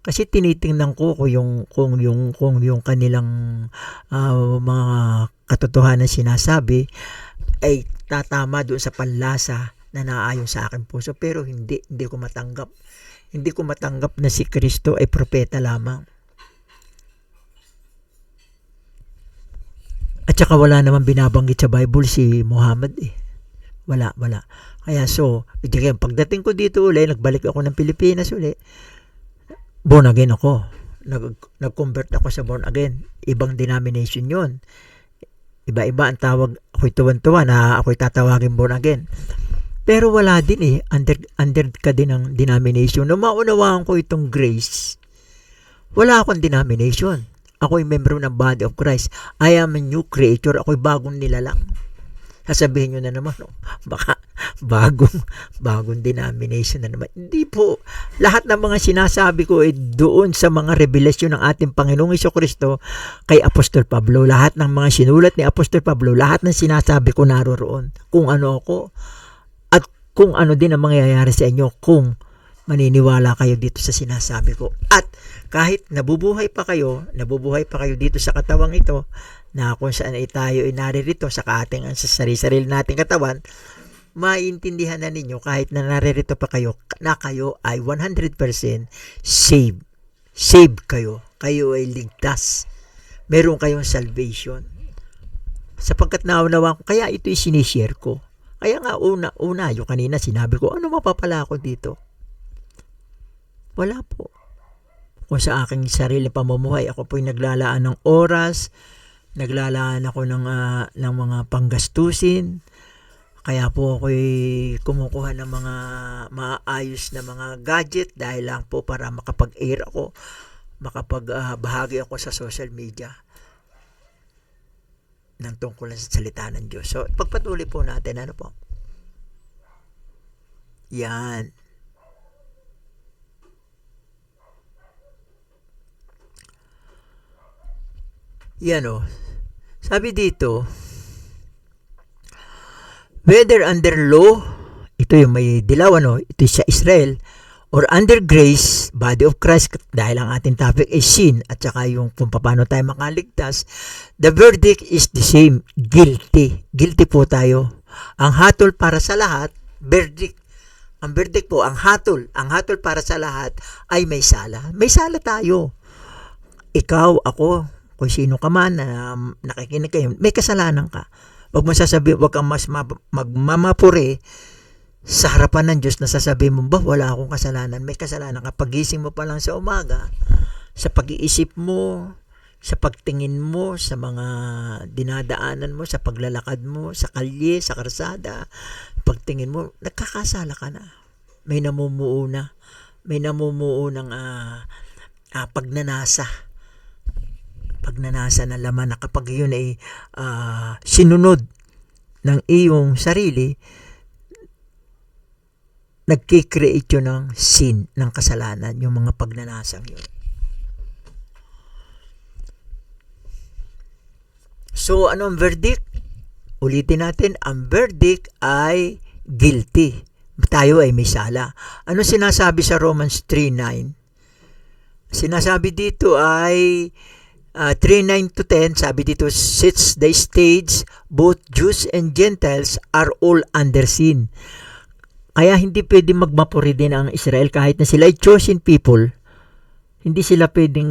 Kasi tinitingnan ko kung yung kanilang mga katotohanan sinasabi ay tatama doon sa panlasa na naayon sa aking puso. Pero hindi ko matanggap. Hindi ko matanggap na si Kristo ay propeta lamang. At saka wala naman binabanggit sa Bible si Muhammad eh. Wala. Kaya pagdating ko dito uli, nagbalik ako ng Pilipinas uli. Born again ako. Nag-convert ako sa born again. Ibang denomination yon. Iba-iba ang tawag. Ako'y tuwan-tuwa na ako'y tatawagin born again. Pero wala din eh. Under ka din ng denomination. Nung maunawaan ko itong grace, wala akong denomination. Ako'y member ng body of Christ. I am a new creator. Ako'y bagong nilalang. Sasabihin nyo na naman, baka bagong denomination na naman. Hindi po. Lahat ng mga sinasabi ko ay doon sa mga revelasyon ng ating Panginoong Jesucristo kay Apostol Pablo. Lahat ng mga sinulat ni Apostol Pablo, lahat ng sinasabi ko naroroon. Kung ano ako at kung ano din ang mangyayari sa inyo kung maniniwala kayo dito sa sinasabi ko. At kahit nabubuhay pa kayo dito sa katawang ito, na kung saan ay tayo ay naririto sa ating sa sarili nating katawan, maintindihan na ninyo kahit na naririto pa kayo na kayo ay 100% saved. Saved kayo. Kayo ay ligtas. Meron kayong salvation. Sapagkat naunawaan ko, kaya ito ay sinishare ko. Kaya nga una, yung kanina sinabi ko, ano mapapala ako dito? Wala po. Kung sa aking sarili pamumuhay, ako po'y naglalaan ng oras, naglalaan ako ng mga panggastusin. Kaya po ako'y kumukuha ng mga maayos na mga gadget dahil lang po para makapag-air ako, makapagbahagi ako sa social media ng tungkol sa salita ng Diyos. So, pagpatuloy po natin, ano po? Yan. Yan o. Sabi dito, whether under law, ito yung may dilaw, ito sa Israel, or under grace, body of Christ, dahil ang ating topic ay sin, at saka yung kung paano tayo makaligtas, the verdict is the same, guilty. Guilty po tayo. Ang hatol para sa lahat, verdict. Ang verdict po, ang hatol para sa lahat ay may sala. May sala tayo. Ikaw, ako, kung sino ka man na nakikinig kayo, may kasalanan ka. Huwag mo sasabihin, huwag kang mas magmamapuri sa harapan ng Diyos na sasabihin mo, wala akong kasalanan. May kasalanan ka. Pagising mo pa lang sa umaga, sa pag-iisip mo, sa pagtingin mo, sa mga dinadaanan mo, sa paglalakad mo, sa kalye, sa karsada, pagtingin mo, nagkakasala ka na. May namumuo ng pagnanasa ng laman na kapag yun ay sinunod ng iyong sarili, nagkikreate yun ng sin, ng kasalanan, yung mga pagnanasang yun. So, anong verdict? Ulitin natin, ang verdict ay guilty. Tayo ay may sala. Ano sinasabi sa Romans 3:9? Sinasabi dito ay 3:9 to 10, sabi dito, since the stage, both Jews and Gentiles are all under sin. Kaya hindi pwedeng magmapuri din ang Israel kahit na sila ay chosen people. Hindi sila pwedeng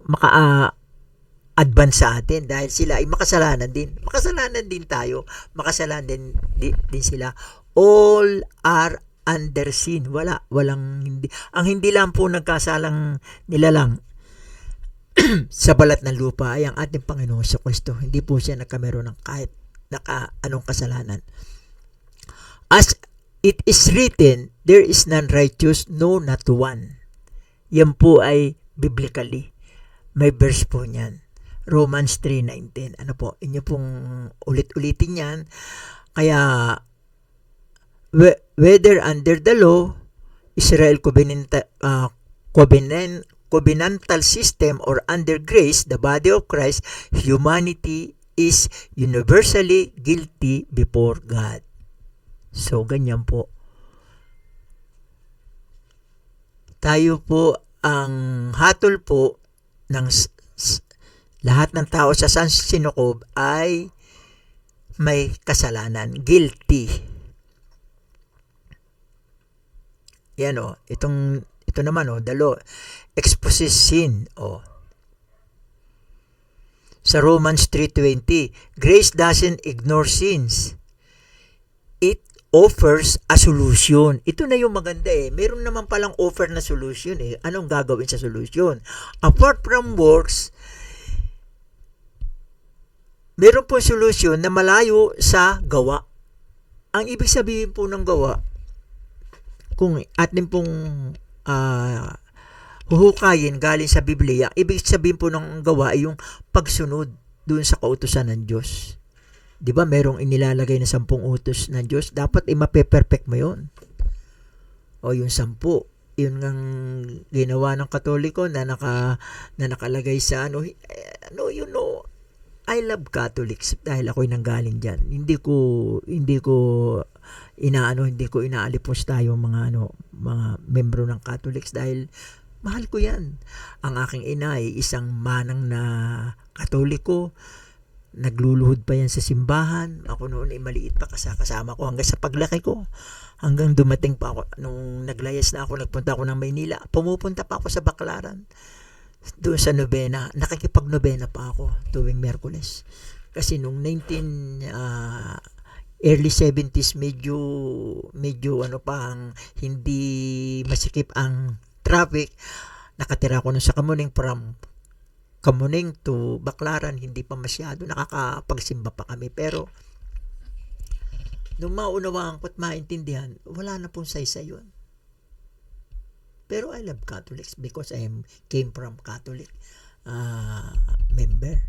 maka-advance sa atin dahil sila ay makasalanan din. Makasalanan din tayo. Makasalanan din sila. All are under sin. Walang hindi. Ang hindi lang po nagkasalang nilalang sa balat ng lupa ay ang ating Panginoong Jesucristo. Hindi po siya nagkameron ng kahit anong kasalanan. As it is written, there is none righteous, no, not one. Yan po ay biblically. May verse po niyan. Romans 3:19. Ano po? Inyo pong ulit-ulitin yan. Kaya, whether under the law, Israel covenantal system, or under grace, the body of Christ, humanity is universally guilty before God. So, ganyan po. Tayo po, ang hatol po ng lahat ng tao sa sinukob ay may kasalanan. Guilty. Yan o. Ito naman the law exposes sin. Sa Romans 3:20, grace doesn't ignore sins. It offers a solution. Ito na yung maganda Meron naman palang offer na solution Anong gagawin sa solution? Apart from works, meron po solusyon na malayo sa gawa. Ang ibig sabihin po ng gawa, kung atin pong ah, huhukayin galing sa Biblia, ibig sabihin po ng gawa ay yung pagsunod doon sa kautusan ng Diyos. 'Di ba merong inilalagay na 10 utos ng Diyos, dapat mape-perfect mo 'yon. O yung 10, yun ngang ginawa ng Katoliko na nakalagay sa no, you know, I love Catholics dahil ako'y nanggaling diyan. Hindi ko inaalipos tayo mga membro ng Catholics dahil mahal ko 'yan. Ang aking ina ay isang manang na Katoliko. Nagluluhod pa yan sa simbahan. Ako noon ay maliit pa kasama ko hanggang sa paglaki ko. Hanggang dumating pa ako. Nung naglayas na ako, nagpunta ako ng Maynila. Pumupunta pa ako sa Baclaran. Doon sa nobena. Nakikipag-nobena pa ako tuwing Miyerkules. Kasi nung early 70s, medyo hindi masikip ang traffic. Nakatira ako nun sa Kamuning from Kamuning to Baclaran, hindi pa masyado nakakapagsimba pa kami. Pero nung maunawaan ko at maintindihan, wala na pong saysay yun. Pero I love Catholics because came from Catholic member.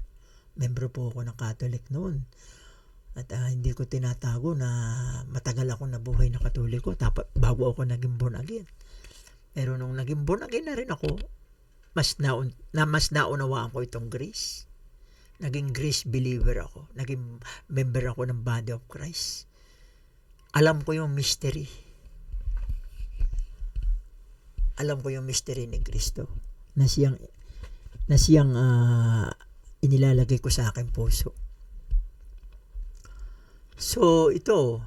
Membro po ako ng Catholic noon. At hindi ko tinatago na matagal ako nabuhay na Katoliko bago ako naging born again. Pero nung naging born again na rin ako, mas naunawaan ko itong grace. Naging grace believer ako. Naging member ako ng Body of Christ. Alam ko yung mystery. Alam ko yung mystery ni Kristo na siyang inilalagay ko sa aking puso. So, ito,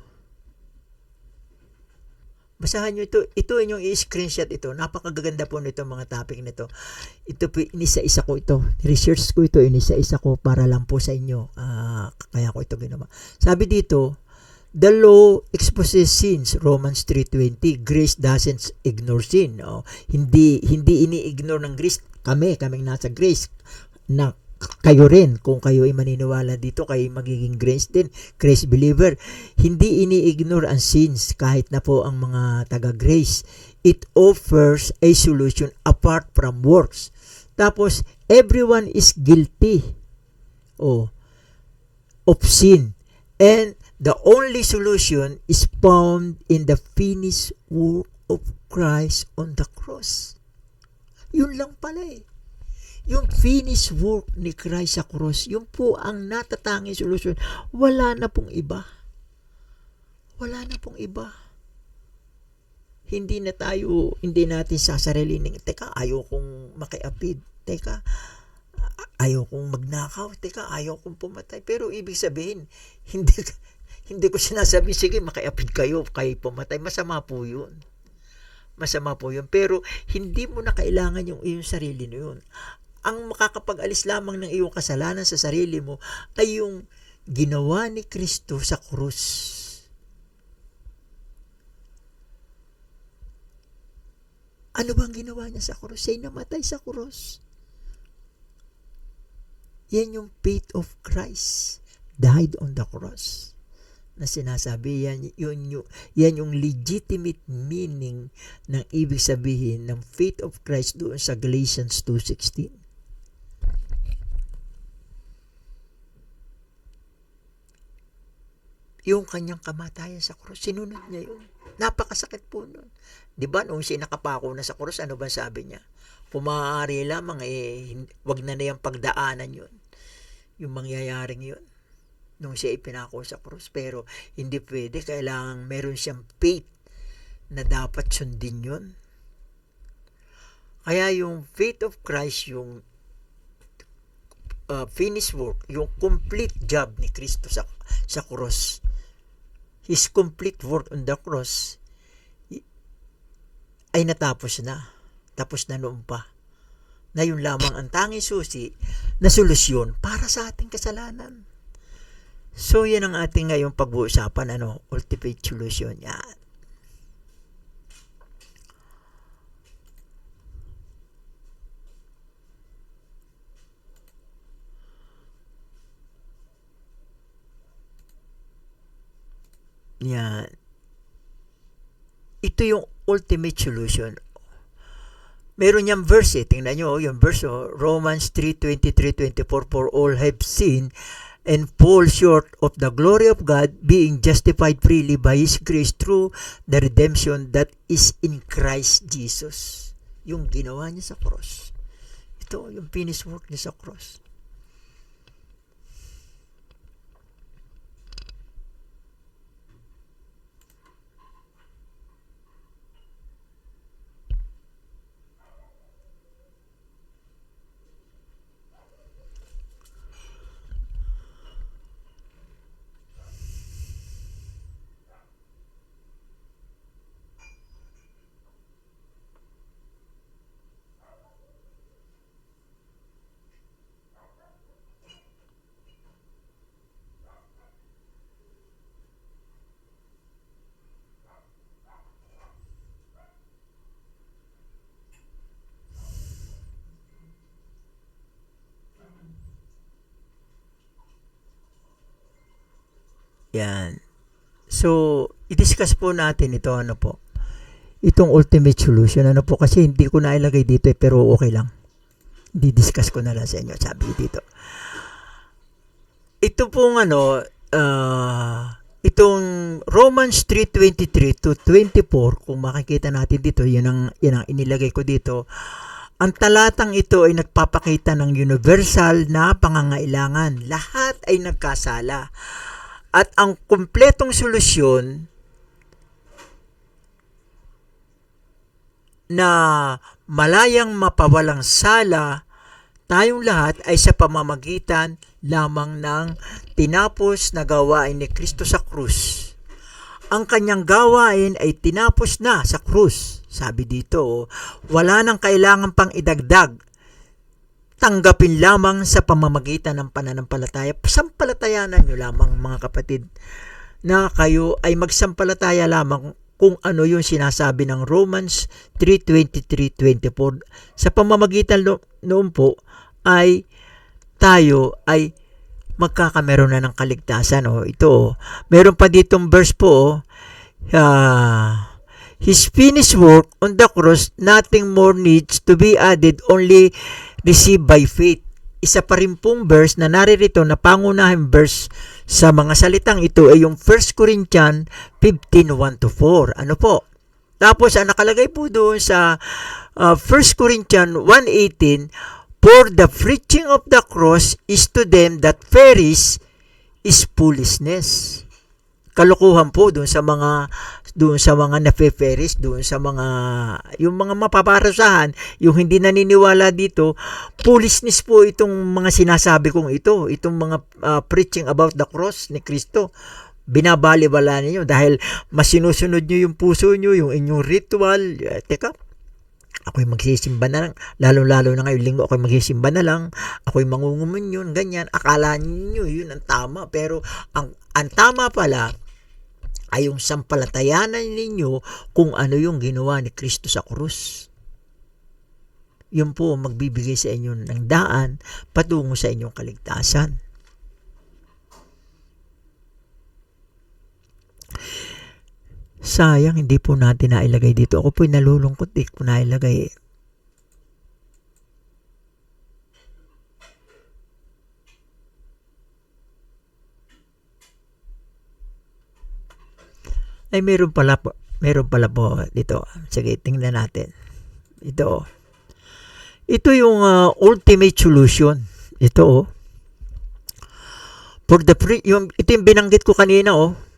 basahan nyo ito. Ito yung i-screenshot ito. Napakaganda po nito mga topic nito. Ito po, inisa-isa ko ito. Research ko ito, inisa-isa ko para lang po sa inyo. Kaya ko ito ginawa. Sabi dito, the law exposes sins. Romans 3:20. Grace doesn't ignore sin. Hindi ini-ignore ng grace. Kaming nasa grace. Na kayo rin, kung kayo ay maniniwala dito, kayo magiging grace din, grace believer. Hindi ini-ignore ang sins kahit na po ang mga taga-grace. It offers a solution apart from works. Tapos, everyone is guilty of sin. And the only solution is found in the finished work of Christ on the cross. Yun lang pala eh. Yung finished work ni Christ sa cross, yun po ang natatanging solusyon. Wala na pong iba. Wala na pong iba. Hindi natin sasarilin, teka, ayaw kong makiapid. Teka, ayaw kong magnakaw. Teka, ayaw kong pumatay. Pero ibig sabihin, hindi ko sinasabi, sige, makiapid kayo pumatay. Masama po yun. Pero hindi mo na kailangan yung iyong sarili na yun. Ang makakapag-alis lamang ng iyong kasalanan sa sarili mo ay yung ginawa ni Kristo sa krus. Ano bang ginawa niya sa krus? Siya'y namatay sa krus. Yan yung faith of Christ. Died on the cross. Na sinasabi, yan yung legitimate meaning ng ibig sabihin ng faith of Christ doon sa Galatians 2:16. Yung kanyang kamatayan sa krus, sinunod niya yun. Napakasakit po nun. Diba, nung siya nakapako na sa krus, ano ba sabi niya? Pumaari lamang, wag na yung pagdaanan yun. Yung mangyayaring yun. Nung siya ipinako sa krus. Pero, hindi pwede. Kailangan meron siyang faith na dapat sundin yun. Kaya yung faith of Christ, yung finished work, yung complete job ni Kristo sa krus, His complete work on the cross ay natapos na. Tapos na noon pa. Na yun lamang ang tanging susi na solusyon para sa ating kasalanan. So, yan ang ating ngayong pag-uusapan, ultimate solution. Yan. Yan. Ito yung ultimate solution. Meron niyang verse tingnan nyo, yung verse Romans 3:23-24, for all have sinned and fall short of the glory of God, being justified freely by His grace through the redemption that is in Christ Jesus. Yung ginawa niya sa cross. Ito, yung finished work niya sa cross. Yan. So, i-discuss po natin ito, ano po, itong ultimate solution. Ano po, kasi hindi ko nailagay dito pero okay lang. Di-discuss ko na lang sa inyo, sabi dito. Ito pong itong Romans 3:23-24, kung makikita natin dito, yun ang inilagay ko dito. Ang talatang ito ay nagpapakita ng universal na pangangailangan. Lahat ay nagkasala. At ang kumpletong solusyon na malayang mapawalang sala tayong lahat ay sa pamamagitan lamang ng tinapos na gawain ni Kristo sa krus. Ang kanyang gawain ay tinapos na sa krus. Sabi dito, wala nang kailangan pang idagdag. Tanggapin lamang sa pamamagitan ng pananampalataya. Sampalatayanan nyo lamang, mga kapatid, na kayo ay magsampalataya lamang kung ano yung sinasabi ng Romans 3:23-24. Sa pamamagitan noon po ay tayo ay magkakameron na ng kaligtasan. Ito, meron pa ditong verse po, His finished work on the cross, nothing more needs to be added, only received by faith. Isa pa rin pong verse na naririto na pangunahing verse sa mga salitang ito ay yung 1 Corinthians 15:1-4. Ano po? Tapos ang nakalagay po doon sa 1 Corinthians 1:18, for the preaching of the cross is to them that perish is foolishness. Kalokohan po doon sa mga nafe-perish, doon sa mga yung mga mapaparasahan, yung hindi naniniwala dito, foolishness po itong mga sinasabi kong itong mga preaching about the cross ni Kristo. Binabali-bala niyo dahil mas sinusunod niyo yung puso niyo, yung inyong ritual. Teka, ako'y magsisimba na lang, lalo-lalo na ngayong linggo, ako'y magsisimba na lang, ako'y mangungumunyon, ganyan. Akala niyo yun ang tama, pero ang tama pala ay yung sampalatayanan ninyo kung ano yung ginawa ni Kristo sa krus. Yun po magbibigay sa inyo ng daan patungo sa inyong kaligtasan. Sayang, hindi po natin nailagay dito. Ako po'y nalulungkot, di ko nailagay. Ay, meron pala po dito. Sige, tingnan natin. Ito yung ultimate solution. Ito ito yung binanggit ko kanina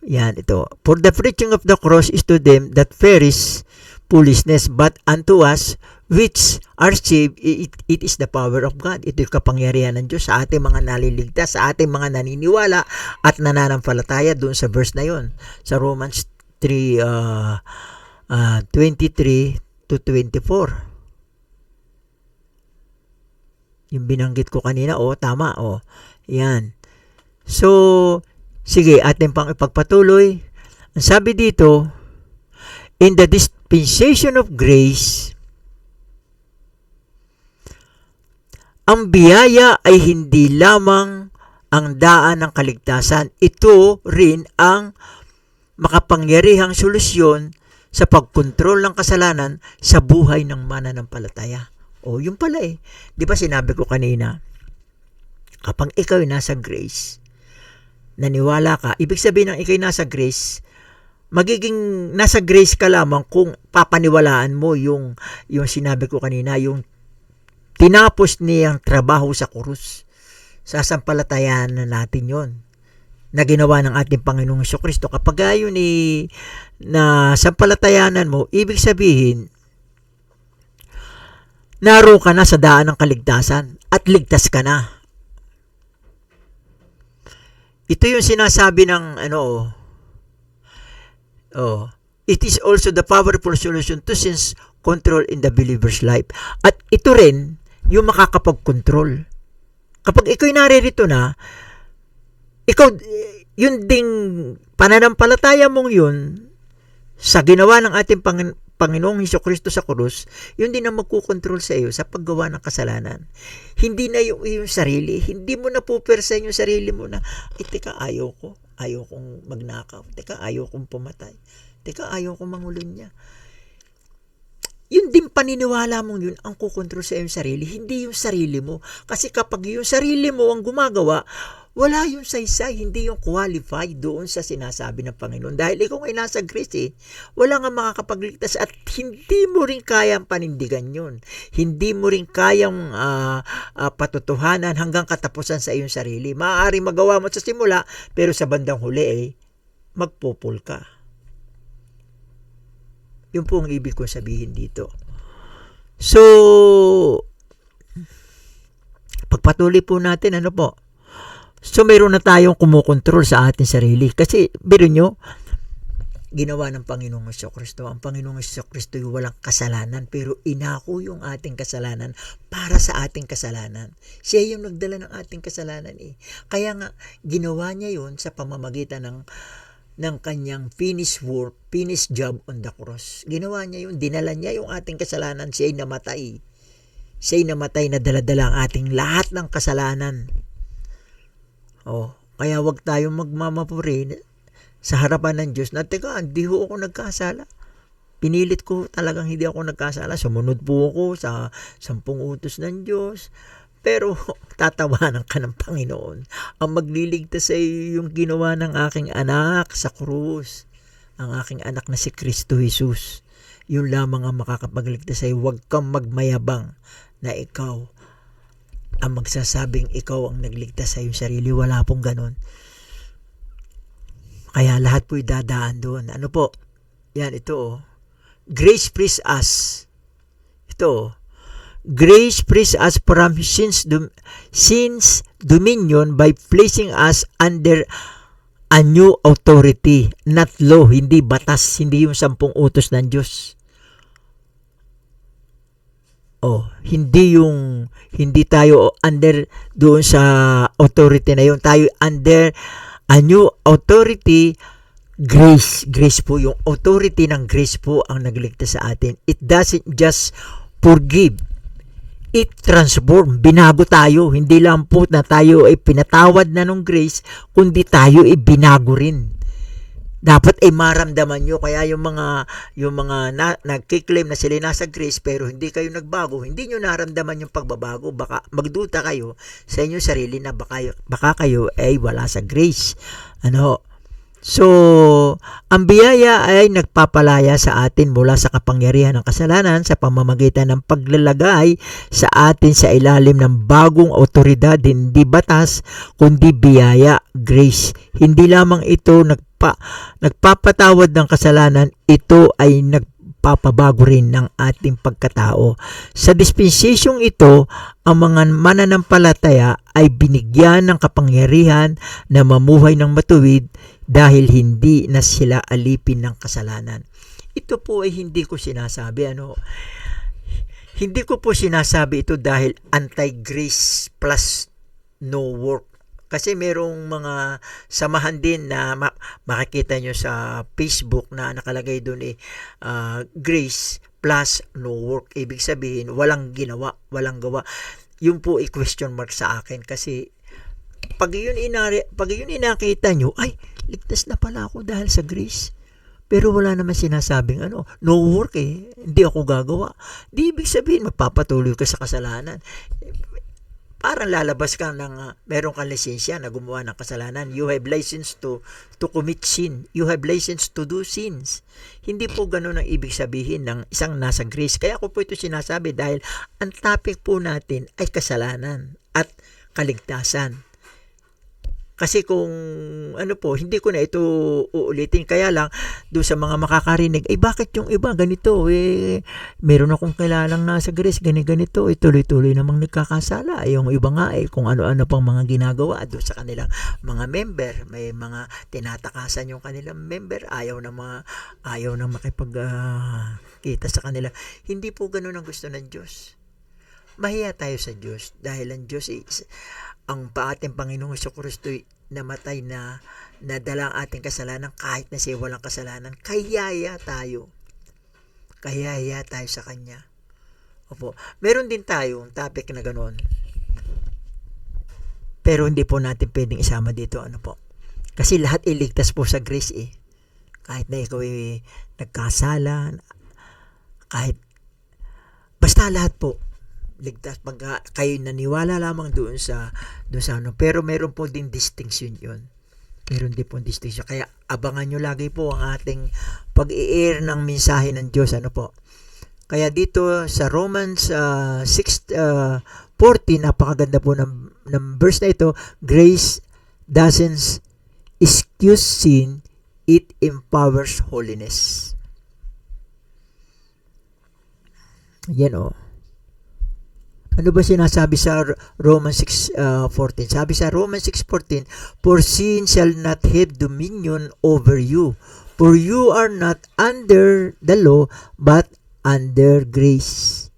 Yan, ito. For the preaching of the cross is to them that perish foolishness, but unto us which are saved, it is the power of God. Ito yung kapangyarihan ng Diyos sa ating mga naliligtas, sa ating mga naniniwala at nananampalataya doon sa verse na yon, sa Romans 3:23-24. Yung binanggit ko kanina, tama, yan. So, sige, atin pang ipagpatuloy. Ang sabi dito, in the dispensation of grace, ang biyaya ay hindi lamang ang daan ng kaligtasan. Ito rin ang makapangyarihang solusyon sa pagkontrol ng kasalanan sa buhay ng mananampalataya. O, yun pala eh. Di ba sinabi ko kanina, kapag ikaw ay nasa grace, naniwala ka, ibig sabihin ng ikaw ay nasa grace, magiging nasa grace ka lamang kung papaniwalaan mo yung sinabi ko kanina, yung tinapos niyang trabaho sa krus. Sasampalatayan na natin yon na ginawa ng ating Panginoong Jesucristo. Kapag yun na sampalatayanan mo, ibig sabihin, naroon ka na sa daan ng kaligtasan at ligtas ka na. Ito yung sinasabi ng it is also the powerful solution to sin's control in the believer's life. At ito rin yung makakapag-control. Kapag ikaw'y naririto na, ikaw, yun ding pananampalataya mong yun sa ginawa ng ating Panginoong Hesukristo sa krus, yun din ang magkukontrol sa iyo sa paggawa ng kasalanan. Hindi na yung sarili. Hindi mo na pupersahin yung sarili mo na, teka, ayaw kong magnakaw. Teka, ayaw kong pumatay. Teka, ayaw kong mangulunya. Yun din paniniwala mong yun ang kukontrol sa iyong sarili, hindi yung sarili mo. Kasi kapag yung sarili mo ang gumagawa, wala yung saysay, hindi yung qualified doon sa sinasabi ng Panginoon. Dahil ikaw ay nasa grace wala nga makakapagligtas at hindi mo rin kayang panindigan yun. Hindi mo rin kayang patutuhanan hanggang katapusan sa iyong sarili. Maaari magawa mo sa simula, pero sa bandang huli magpupul ka. Yun po ang ibig kong sabihin dito. So, pagpatuloy po natin, So, mayroon na tayong kumukontrol sa ating sarili. Kasi, biro nyo, ginawa ng Panginoong Jesucristo. Ang Panginoong Jesucristo ay walang kasalanan, pero inako yung ating kasalanan para sa ating kasalanan. Siya yung nagdala ng ating kasalanan Kaya nga, ginawa niya yun sa pamamagitan ng kanyang finished work, finished job on the cross. Ginawa niya yun, dinala niya yung ating kasalanan, siya'y namatay. Siya'y namatay na daladala ang ating lahat ng kasalanan. Kaya wag tayong magmamapuri sa harapan ng Diyos na, teka, hindi ho ako nagkasala. Pinilit ko talagang hindi ako nagkasala. Sumunod po ako sa 10 utos ng Diyos. Pero tatawanan ka ng Panginoon. Ang magliligtas sa iyo yung ginawa ng aking anak sa krus. Ang aking anak na si Kristo Jesus. Yun lamang ang makakapagligtas sa iyo. Huwag kang magmayabang na ikaw ang magsasabing ikaw ang nagligtas sa iyong sarili. Wala pong ganun. Kaya lahat po'y dadaan doon. Ano po? Yan, ito Grace frees us. Ito Grace frees us from sin's dominion by placing us under a new authority, not law, hindi batas, hindi yung 10 utos ng Diyos. Hindi tayo under doon sa authority na yun. Tayo under a new authority, grace. Grace po, yung authority ng grace po ang nagligtas sa atin. It doesn't just forgive. It transform. Binago tayo. Hindi lang po na tayo ay pinatawad na ng grace, kundi tayo ay binago rin. Dapat ay maramdaman nyo. Kaya yung mga nagkiklaim na sila nasa grace pero hindi kayo nagbago, hindi nyo naramdaman yung pagbabago. Baka magduda kayo sa inyong sarili na baka kayo ay wala sa grace. So, ang biyaya ay nagpapalaya sa atin mula sa kapangyarihan ng kasalanan sa pamamagitan ng paglalagay sa atin sa ilalim ng bagong autoridad, hindi batas, kundi biyaya, grace. Hindi lamang ito nagpapatawad ng kasalanan, ito ay nagpapabago rin ng ating pagkatao. Sa dispensasyong ito, ang mga mananampalataya ay binigyan ng kapangyarihan na mamuhay ng matuwid dahil hindi na sila alipin ng kasalanan. Ito po ay hindi ko sinasabi. Hindi ko po sinasabi ito dahil anti-grace plus no work. Kasi merong mga samahan din na makikita nyo sa Facebook na nakalagay doon grace plus no work. Ibig sabihin, walang ginawa, walang gawa. Yun po ay question mark sa akin kasi pag yun inakita nyo, ay, ligtas na pala ako dahil sa grace. Pero wala naman sinasabing no work hindi ako gagawa. Di ibig sabihin magpapatuloy ka sa kasalanan. Parang lalabas ka ng meron kang lisensya na gumawa ng kasalanan. You have license to commit sin. You have license to do sins. Hindi po ganun ang ibig sabihin ng isang nasa grace. Kaya ako po ito sinasabi dahil ang topic po natin ay kasalanan at kaligtasan. Kasi kung hindi ko na ito uulitin. Kaya lang, doon sa mga makakarinig, bakit yung iba ganito? Meron akong kilalang nasa grace, ganito, tuloy-tuloy namang nagkakasala. Yung iba nga, kung ano-ano pang mga ginagawa doon sa kanilang mga member. May mga tinatakasan yung kanilang member, ayaw na makipagkita sa kanila. Hindi po ganun ang gusto ng Diyos. Mahiya tayo sa Diyos dahil ang Diyos ang ating Panginoong Jesucristo namatay na nadala ang ating kasalanan kahit na siya walang kasalanan. Kayaya tayo sa Kanya. Opo. Meron din tayong topic na ganoon. Pero hindi po natin pwedeng isama dito. Kasi lahat iligtas po sa grace Kahit na ikaw nagkasala, basta lahat po ligtas pag kayo naniwala lamang doon sa pero meron po din distinction yun. Meron din po distinction. Kaya abangan nyo lagi po ang ating pag-i-air ng mensahe ng Diyos. Kaya dito sa Romans 6:14, napakaganda po ng verse na ito. Grace doesn't excuse sin, it empowers holiness. Yan Ano ba sinasabi sa Romans 6:14? Sabi sa Romans 6:14, for sin shall not have dominion over you, for you are not under the law, but under grace.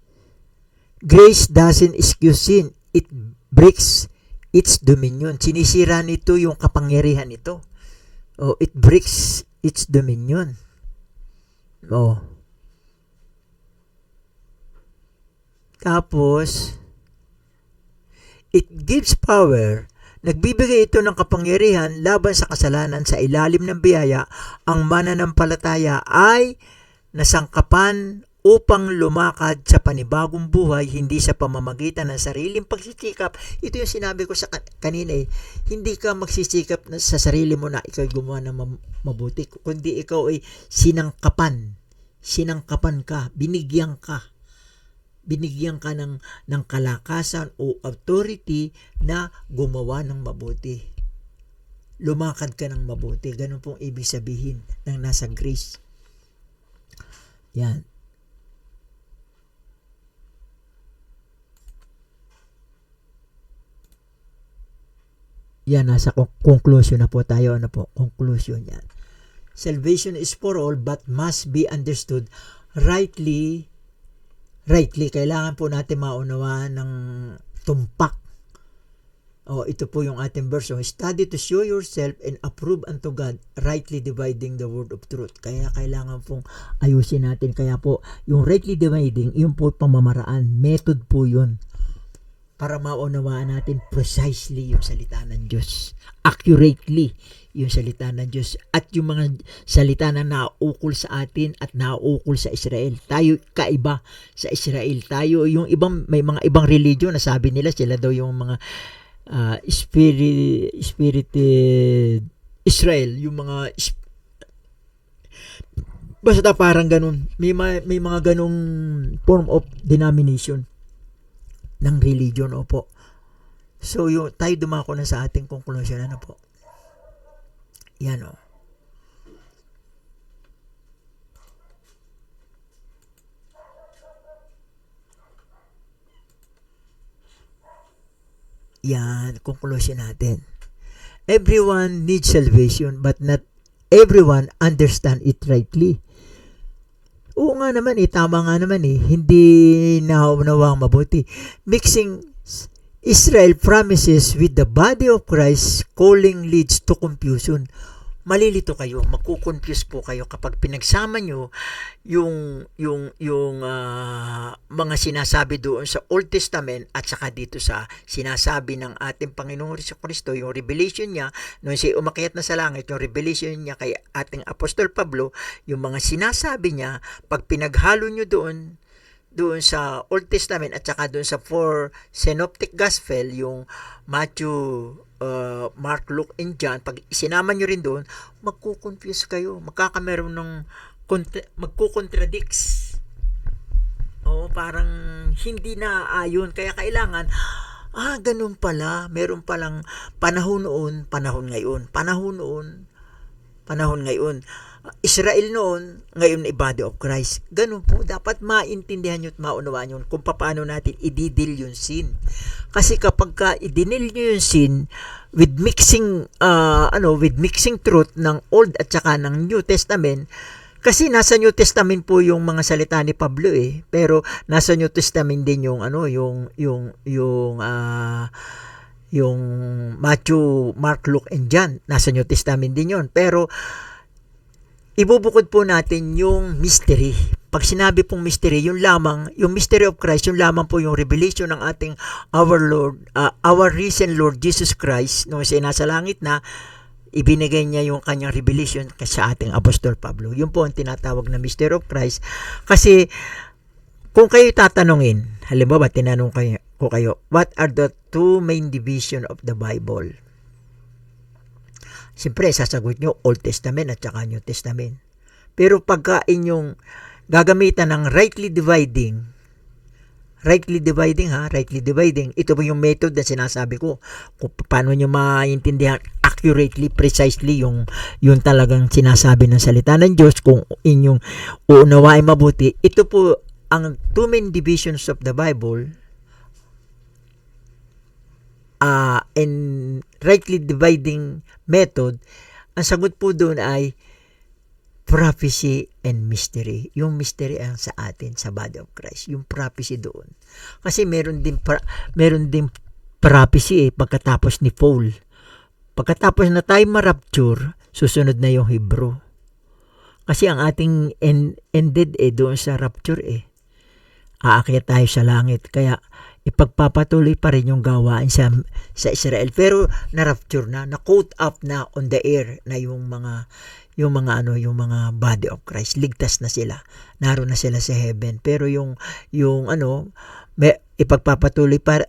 Grace doesn't excuse sin, it breaks its dominion. Sinisira nito yung kapangyarihan nito. It breaks its dominion. Tapos, it gives power. Nagbibigay ito ng kapangyarihan laban sa kasalanan sa ilalim ng biyaya. Ang mananampalataya ay nasangkapan upang lumakad sa panibagong buhay, hindi sa pamamagitan ng sariling pagsisikap. Ito yung sinabi ko sa kanina Hindi ka magsisikap sa sarili mo na ikaw gumawa ng mabuti, kundi ikaw ay sinangkapan ka, binigyan ka ng kalakasan o authority na gumawa ng mabuti. Lumakad ka ng mabuti. Ganun pong ibig sabihin ng nasa grace. Yan. Yan, nasa conclusion na po tayo. Conclusion yan. Salvation is for all but must be understood rightly. Kailangan po natin maunawaan ng tumpak. Ito po yung ating verse. Study to show yourself and approve unto God, rightly dividing the word of truth. Kaya kailangan pong ayusin natin. Kaya po, yung rightly dividing, yung po pamamaraan, method po yun. Para maunawaan natin precisely yung salita ng Diyos. Accurately yung salita ng Diyos. At yung mga salita na naukol sa atin at naukol sa Israel. Tayo kaiba sa Israel. Tayo yung ibang, may mga ibang religion na sabi nila sila daw yung mga spirited Israel. Yung mga basta parang ganun. May mga ganung form of denomination ng religion, opo. So, tayo dumako na sa ating conclusion, po. Yan, Yan, conclusion natin. Everyone needs salvation, but not everyone understand it rightly. Oo nga naman tama nga naman hindi naunawang mabuti. Mixing Israel promises with the body of Christ calling leads to confusion. malilito kayo, magko-confuse po kayo kapag pinagsama nyo yung mga sinasabi doon sa Old Testament at saka dito sa sinasabi ng ating Panginoong Jesucristo, yung revelation niya nung siya umakyat na sa langit, yung revelation niya kay ating Apostol Pablo, yung mga sinasabi niya, pag pinaghalo nyo doon sa Old Testament at saka doon sa four synoptic gospel, yung Matthew, Mark, Luke, and John, pag isinama nyo rin doon, magkukonfuse kayo, magkakameron ng magkukontradicts. Oo, parang hindi na ayon. Kaya kailangan, ganun pala, meron palang panahon noon, panahon ngayon, panahon noon, panahon ngayon. Israel noon, ngayon ay body of Christ. Ganun po, dapat maintindihan nyo at maunawaan nyo kung paano natin ididil yung sin. Kasi kapag ka idinil nyo yung sin with mixing truth ng Old at saka ng New Testament, kasi nasa New Testament po yung mga salita ni Pablo pero nasa New Testament din yung yung Matthew, Mark, Luke, and John. Nasa New Testament din yun. Pero ibubukod po natin yung mystery. Pag sinabi pong mystery, yung mystery of Christ, yung lamang po yung revelation ng ating our risen Lord Jesus Christ, nung siya nasa langit na, ibinigay niya yung kanyang revelation sa ating Apostol Pablo. Yun po ang tinatawag na mystery of Christ. Kasi, kung kayo tatanungin, halimbawa, tinanong ko kayo, what are the two main division of the Bible? Siyempre, sasagot nyo Old Testament at saka New Testament. Pero pagka inyong gagamitan ng rightly dividing, ito po yung method na sinasabi ko, kung paano nyo maintindihan accurately, precisely yung talagang sinasabi ng salita ng Diyos, kung inyong uunawain mabuti. Ito po ang two main divisions of the Bible, and rightly dividing method. Ang sagot po doon ay prophecy and mystery. Yung mystery ang sa atin, sa body of Christ. Yung prophecy doon. Kasi meron din prophecy pagkatapos ni Paul. Pagkatapos na tayo ma-rapture, susunod na yung Hebrew. Kasi ang ating ended doon sa rapture aakyat tayo sa langit. Kaya ipagpapatuloy pa rin yung gawain sa Israel. Pero na-rapture na-caught up na on the air na yung mga body of Christ. Ligtas na sila. Naroon na sila sa heaven. Pero yung ipagpapatuloy pa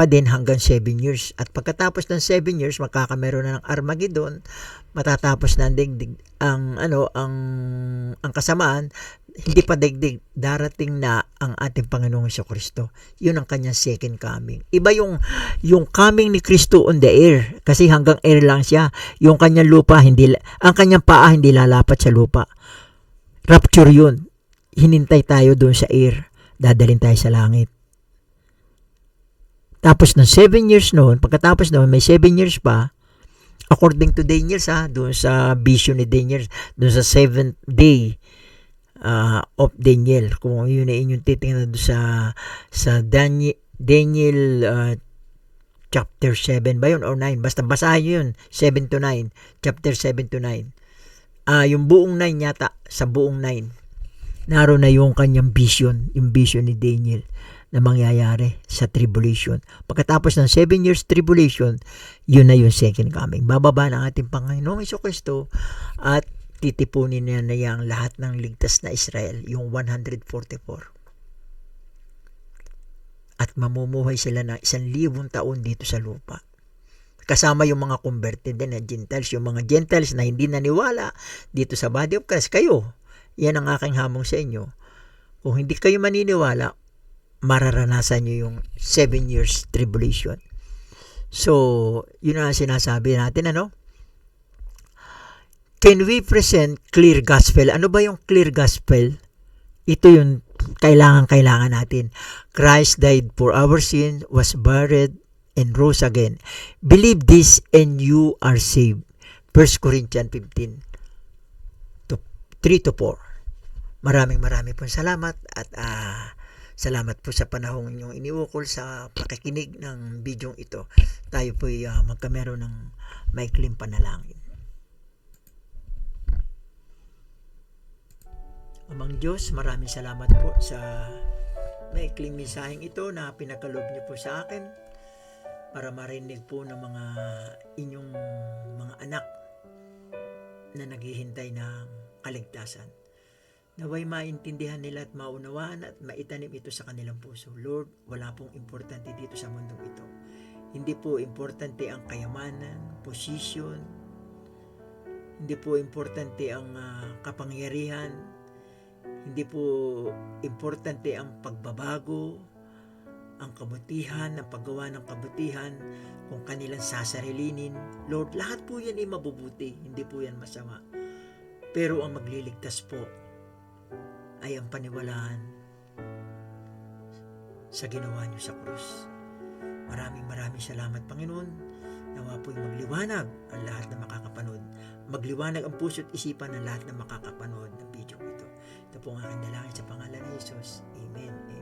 din hanggang 7 years. At pagkatapos ng 7 years, magkakameron na ng Armageddon, matatapos na ang kasamaan. Hindi pa daigdig, darating na ang ating Panginoong Jesucristo. Yun ang kanyang second coming. Iba yung coming ni Kristo on the air, kasi hanggang air lang siya. Yung kanyang ang kanyang paa hindi lalapat sa lupa. Rapture yun. Hinintay tayo doon sa air. Dadalhin tayo sa langit. Tapos ng 7 years noon, pagkatapos noon, may 7 years pa, according to Daniel, doon sa vision ni Daniel, doon sa 7th day of Daniel. Kung yun na inyong titingnan doon sa Daniel chapter 7 ba yun or 9? Basta basahin yun, 7 to 9. Chapter 7 to 9. Yung buong 9 yata, sa buong 9. Naroon na yung kanyang vision, yung vision ni Daniel na mangyayari sa tribulation. Pagkatapos ng 7 years tribulation, yun na yung second coming. Bababa ng ating Panginoong Jesucristo at titipunin niya na yung lahat ng ligtas na Israel, yung 144. At mamumuhay sila ng 1,000 taon dito sa lupa. Kasama yung mga converted din na Gentiles, yung mga Gentiles na hindi naniwala dito sa body of Christ. Kayo, yan ang aking hamon sa inyo. Kung hindi kayo maniniwala, mararanasan nyo yung 7 years tribulation. So, yun ang sinasabi natin, Can we present clear gospel? Ano ba yung clear gospel? Ito yung kailangan natin. Christ died for our sin, was buried, and rose again. Believe this and you are saved. 1 Corinthians 15, 3-4. Maraming pong salamat at salamat po sa panahong inyong iniukol sa pakikinig ng bidyong ito. Tayo po magkameron ng maikling panalangin. Amang Diyos, maraming salamat po sa maikling mensaheng ito na pinagkaloob niyo po sa akin para marinig po ng mga inyong mga anak na naghihintay ng kaligtasan. Naway maintindihan nila at maunawaan at maitanim ito sa kanilang puso. Lord, wala pong importante dito sa mundong ito. Hindi po importante ang kayamanan, posisyon, hindi po importante ang kapangyarihan, hindi po importante ang pagbabago, ang kabutihan, ang paggawa ng kabutihan, kung kanilang sasarilinin. Lord, lahat po yan ay mabubuti, hindi po yan masama. Pero ang magliligtas po ay ang paniwalaan sa ginawa niyo sa krus. Maraming salamat, Panginoon. Nawa po'y magliwanag ang lahat na makakapanood. Magliwanag ang puso't isipan ng lahat na makakapanood ng video ito. Ito po ang aking dalangin sa pangalan ni Jesus. Amen.